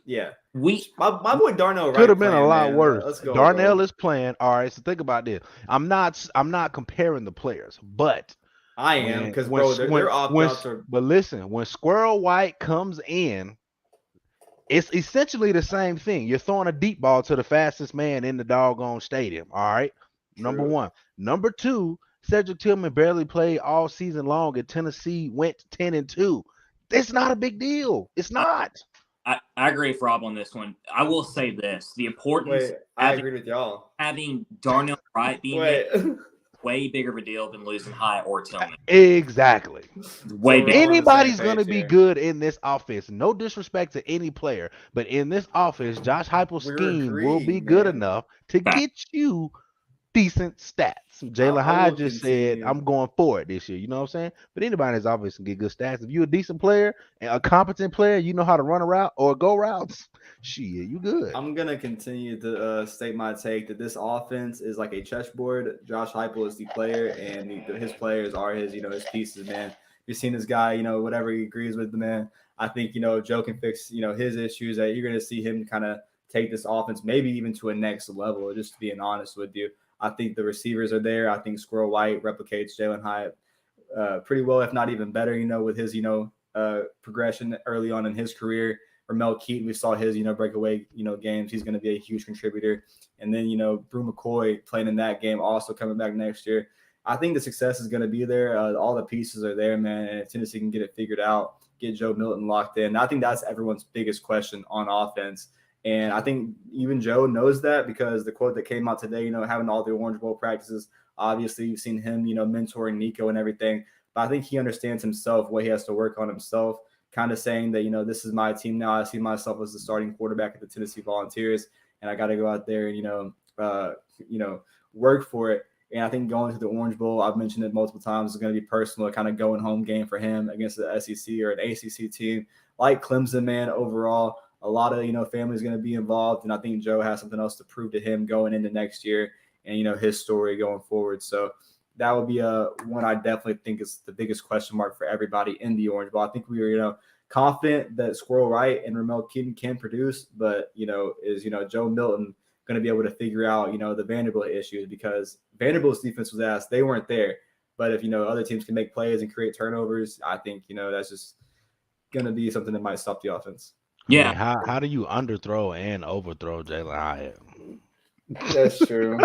Yeah. My boy Darnell could have been a lot worse. Let's go, Darnell is playing. All right, so think about this. I'm not comparing the players, but I am, because bro, their opt-outs are. But listen, when Squirrel White comes in, it's essentially the same thing. You're throwing a deep ball to the fastest man in the doggone stadium. All right. True. Number 1. Number 2, Cedric Tillman barely played all season long, and Tennessee went 10-2. It's not a big deal. It's not. I agree with Rob on this one. I will say this: the importance. I agree with y'all. Having Darnell Wright being way bigger of a deal than losing Hyatt or Tillman. Exactly. Way bigger. Anybody's going to be good in this offense. No disrespect to any player, but in this offense, Josh Heupel's scheme will be good enough to get you decent stats. Jalen Hyde just said, I'm going for it this year. You know what I'm saying? But anybody in his offense can get good stats. If you're a decent player and a competent player, you know how to run a route or go routes, shit, you good. I'm going to continue to state my take that this offense is like a chessboard. Josh Heupel is the player, and his players are his pieces, man. You've seen this guy, whatever he agrees with the man. I think, Joe can fix, his issues. That you're going to see him kind of take this offense maybe even to a next level, just being honest with you. I think the receivers are there. I think Squirrel White replicates Jalen Hyatt pretty well, if not even better, with his, progression early on in his career. Ramel Keaton, we saw his, breakaway, games. He's going to be a huge contributor. And then, Brew McCoy playing in that game, also coming back next year. I think the success is going to be there. All the pieces are there, man. And if Tennessee can get it figured out, get Joe Milton locked in, I think that's everyone's biggest question on offense. And I think even Joe knows that, because the quote that came out today, having all the Orange Bowl practices, obviously you've seen him, mentoring Nico and everything. But I think he understands himself, what he has to work on himself, kind of saying that, this is my team now. I see myself as the starting quarterback at the Tennessee Volunteers, and I got to go out there and, work for it. And I think going to the Orange Bowl, I've mentioned it multiple times, is going to be personal, kind of going home game for him against the SEC or an ACC team like Clemson, man. Overall, a lot of, family is going to be involved. And I think Joe has something else to prove to him going into next year and, his story going forward. So that would be one I definitely think is the biggest question mark for everybody in the Orange Bowl. I think we are, confident that Squirrel Wright and Ramel Keaton can produce, but, is, Joe Milton going to be able to figure out, the Vanderbilt issues, because Vanderbilt's defense was asked, they weren't there. But if, other teams can make plays and create turnovers, I think, that's just going to be something that might stop the offense. Yeah. How do you underthrow and overthrow Jalen Hyatt? That's true.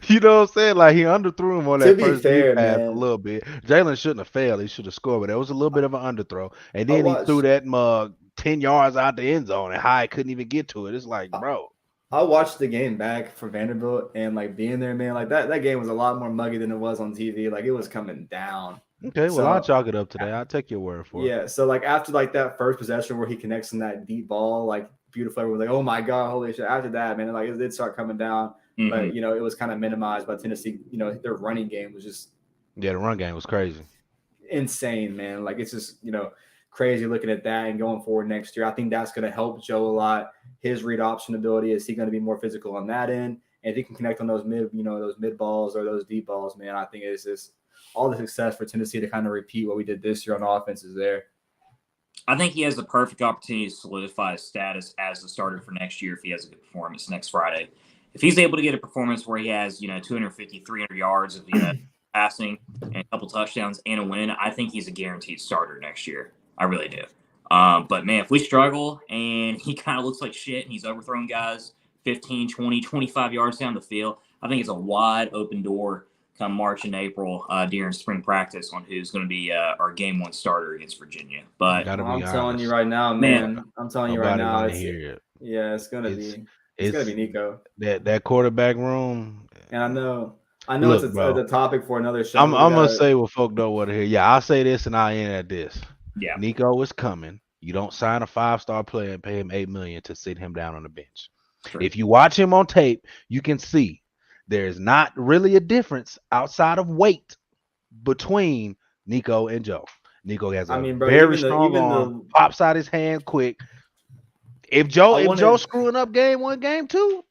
You know what I'm saying? Like, he underthrew him on that first fair, pass man, a little bit. Jalen shouldn't have failed. He should have scored, but there was a little bit of an underthrow. And then he threw that mug 10 yards out the end zone, and Hyatt couldn't even get to it. It's like, bro. I watched the game back for Vanderbilt, and like being there, man, like that game was a lot more muggy than it was on TV. Like, it was coming down. Okay, well, I'll chalk it up today. I'll take your word for it. Yeah, so like after like that first possession where he connects in that deep ball, like beautiful, everyone was like, oh my God, holy shit. After that, man, like it did start coming down. Mm-hmm. But, it was kind of minimized by Tennessee. Their running game was just the run game was crazy. Insane, man. Like, it's just, crazy looking at that and going forward next year. I think that's going to help Joe a lot. His read option ability, is he going to be more physical on that end? And if he can connect on those mid balls or those deep balls, man, I think it's just all the success for Tennessee to kind of repeat what we did this year on offense is there. I think he has the perfect opportunity to solidify his status as the starter for next year if he has a good performance next Friday. If he's able to get a performance where he has, 250, 300 yards of passing and a couple touchdowns and a win, I think he's a guaranteed starter next year. I really do. But, man, if we struggle and he kind of looks like shit and he's overthrowing guys 15, 20, 25 yards down the field, I think it's a wide open door come March and April during spring practice on who's going to be our game one starter against Virginia. But I'm telling you right now, man. I'm telling you right now. It's going to be it's going to be Nico. That quarterback room. And I know it's a topic for another show. I'm going to say what folk don't want to hear. Yeah, I'll say this and I'll end at this. Yeah. Nico is coming. You don't sign a 5-star player and pay him $8 million to sit him down on the bench. True. If you watch him on tape, you can see there's not really a difference outside of weight between Nico and Joe. Nico has very strong arm, pops out his hand quick. If Joe's screwing up game 1, game 2,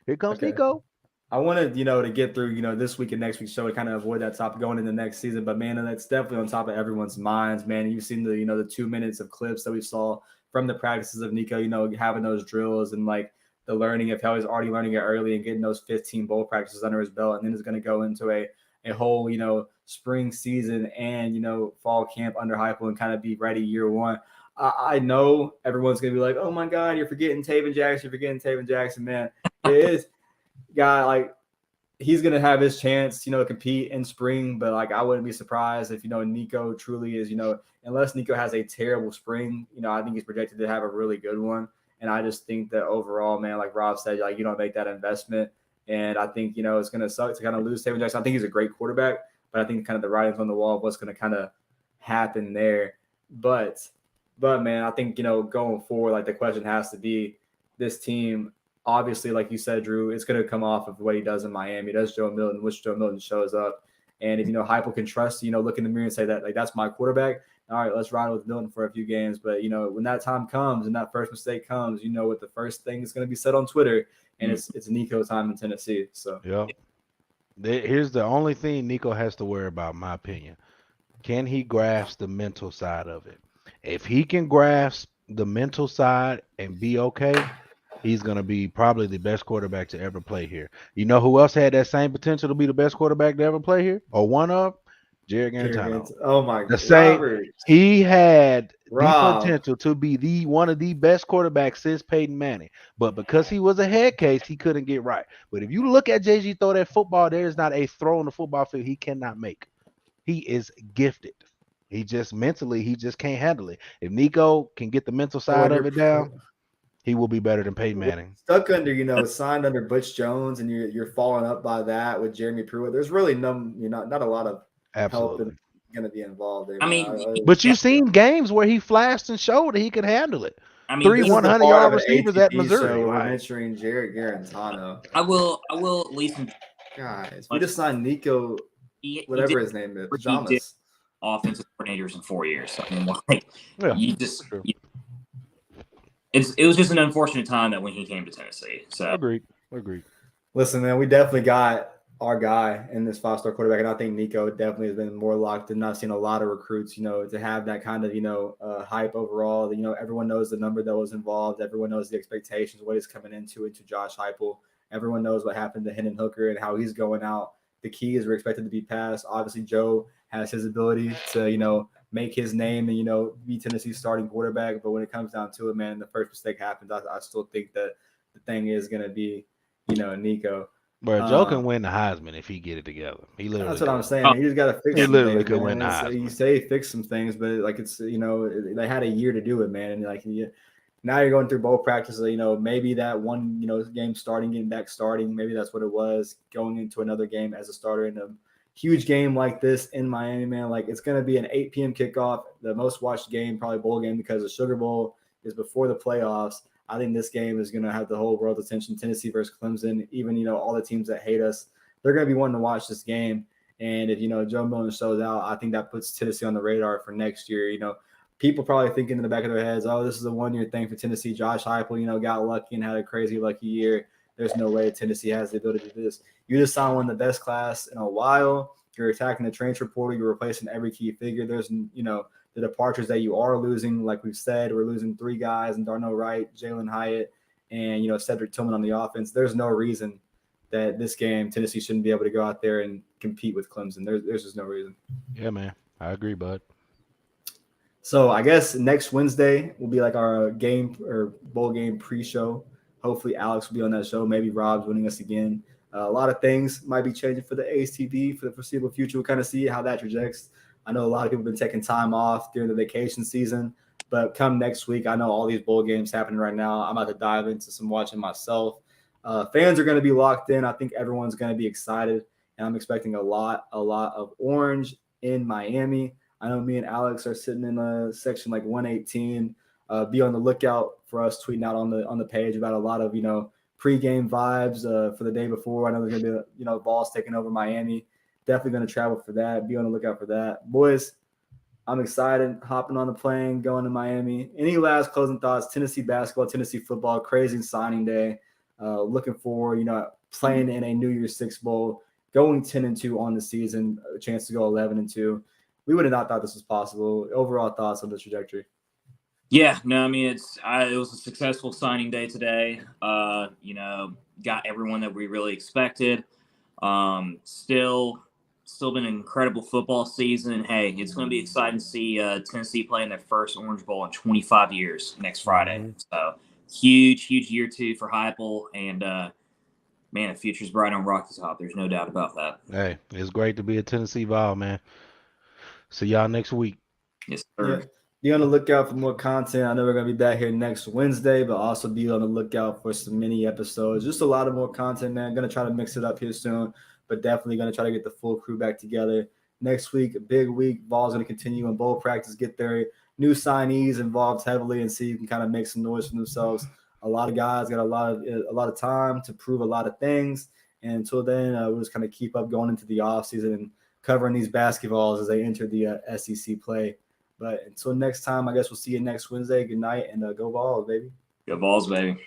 here comes Nico. I wanted, to get through, this week and next week's show to kind of avoid that topic going into next season. But, man, that's definitely on top of everyone's minds, man. You've seen the 2 minutes of clips that we saw from the practices of Nico, having those drills and, like, the learning of how he's already learning it early and getting those 15 bowl practices under his belt. And then is going to go into a whole, spring season and, fall camp under Heupel and kind of be ready year one. I know everyone's going to be like, oh, my God, you're forgetting Taven Jackson. Man, it is. Guy, like, he's going to have his chance, to compete in spring. But, like, I wouldn't be surprised if, Nico truly is, unless Nico has a terrible spring, I think he's projected to have a really good one. And I just think that overall, man, like Rob said, like, you don't make that investment. And I think, it's going to suck to kind of lose Taven Jackson. I think he's a great quarterback, but I think kind of the writing's on the wall of what's going to kind of happen there. But man, I think, going forward, like, the question has to be this team, obviously, like you said, Drew, it's going to come off of what he does in Miami. Does Joe Milton, which Joe Milton shows up. And if, Heupel can trust, look in the mirror and say that, like, that's my quarterback. All right, let's ride with Milton for a few games. But, when that time comes and that first mistake comes, what the first thing is going to be said on Twitter, and it's Nico time in Tennessee. So, yeah. Here's the only thing Nico has to worry about, in my opinion. Can he grasp the mental side of it? If he can grasp the mental side and be okay, he's going to be probably the best quarterback to ever play here. You know who else had that same potential to be the best quarterback to ever play here? Or one of? Jared Garantano. Oh my God. He had Rob, potential to be one of the best quarterbacks since Peyton Manning. But because he was a head case, he couldn't get right. But if you look at JG throw that football, there is not a throw on the football field he cannot make. He is gifted. He just mentally, he just can't handle it. If Nico can get the mental side of it down, he will be better than Peyton Manning. Stuck under, signed under Butch Jones, and you're following up by that with Jeremy Pruitt. There's really not a lot of help Absolutely. going to be involved there. I mean, But you've seen games where he flashed and showed that he could handle it. I mean, Three this is the 100-yard part of an receivers at ATB Missouri. show where we're Right. mentioning Jared Garantano. I will at least Guys, we just signed Nico, whatever his name is, Pajamas. Offensive coordinators in 4 years. So, I mean, like, Yeah, you just it was just an unfortunate time that when he came to Tennessee. So agreed. Listen, man, we definitely got our guy in this 5-star quarterback, and I think Nico definitely has been more locked in. I've seen a lot of recruits, to have that kind of, hype overall. Everyone knows the number that was involved. Everyone knows the expectations, what he's coming into Josh Heupel. Everyone knows what happened to Hendon Hooker and how he's going out. The keys were expected to be passed. Obviously, Joe has his ability to, make his name and, be Tennessee's starting quarterback. But when it comes down to it, man, the first mistake happens. I still think that the thing is going to be, Nico. But Joe can win the Heisman if he get it together. He literally. That's what I'm saying. Man. You just got to fix. He literally things, could man. win the Heisman. You say fix some things, but like it's they had a year to do it, man. And now you're going through bowl practice. Maybe that one game getting back starting. Maybe that's what it was. Going into another game as a starter in a huge game like this in Miami, man. Like it's going to be an 8 p.m. kickoff, the most watched game, probably bowl game, because the Sugar Bowl is before the playoffs. I think this game is going to have the whole world's attention. Tennessee versus Clemson. Even all the teams that hate us, they're going to be wanting to watch this game. And if Joe Milton shows out, I think that puts Tennessee on the radar for next year. People probably thinking in the back of their heads, oh, this is a 1-year thing for Tennessee. Josh Heupel, got lucky and had a crazy lucky year. There's no way Tennessee has the ability to do this. You just signed one of the best class in a while. You're attacking the transfer portal. You're replacing every key figure. There's, the departures that you are losing. Like we've said, we're losing 3 guys, and Darnell Wright, Jalen Hyatt, and, Cedric Tillman on the offense. There's no reason that this game Tennessee shouldn't be able to go out there and compete with Clemson. There's just no reason. Yeah, man. I agree, bud. So I guess next Wednesday will be like our game or bowl game pre-show. Hopefully Alex will be on that show. Maybe Rob's winning us again. A lot of things might be changing for the ATB for the foreseeable future. We'll kind of see how that trajects. I know a lot of people have been taking time off during the vacation season, but come next week, I know all these bowl games happening right now. I'm about to dive into some watching myself. Fans are going to be locked in. I think everyone's going to be excited, and I'm expecting a lot of orange in Miami. I know me and Alex are sitting in a section like 118. Be on the lookout for us tweeting out on the page about a lot of pregame vibes for the day before. I know there's gonna be Vols taking over Miami. Definitely gonna travel for that. Be on the lookout for that, boys. I'm excited hopping on the plane, going to Miami. Any last closing thoughts? Tennessee basketball, Tennessee football, crazy signing day. Looking forward, playing in a New Year's Six bowl, going 10-2 on the season, a chance to go 11-2. We would have not thought this was possible. Overall thoughts on the trajectory? Yeah, no, I mean, it was a successful signing day today. Got everyone that we really expected. Still been an incredible football season. Hey, it's going to be exciting to see Tennessee playing their first Orange Bowl in 25 years next Friday. Mm-hmm. So huge year 2 for Heupel, and man, the future's bright on Rocky Top. There's no doubt about that. Hey, it's great to be a Tennessee Vol, man. See y'all next week. Yes, sir. Yeah. Be on the lookout for more content. I know we're going to be back here next Wednesday, but also be on the lookout for some mini episodes. Just a lot of more content, man. Going to try to mix it up here soon, but definitely going to try to get the full crew back together. Next week, a big week. Vols going to continue in bowl practice, get their new signees involved heavily, and see if you can kind of make some noise for themselves. A lot of guys got a lot of time to prove a lot of things. And until then, we'll just kind of keep up going into the offseason and covering these BasketVols as they enter the SEC play. But until next time, I guess we'll see you next Wednesday. Good night, and go Vols, baby. Go Vols, baby.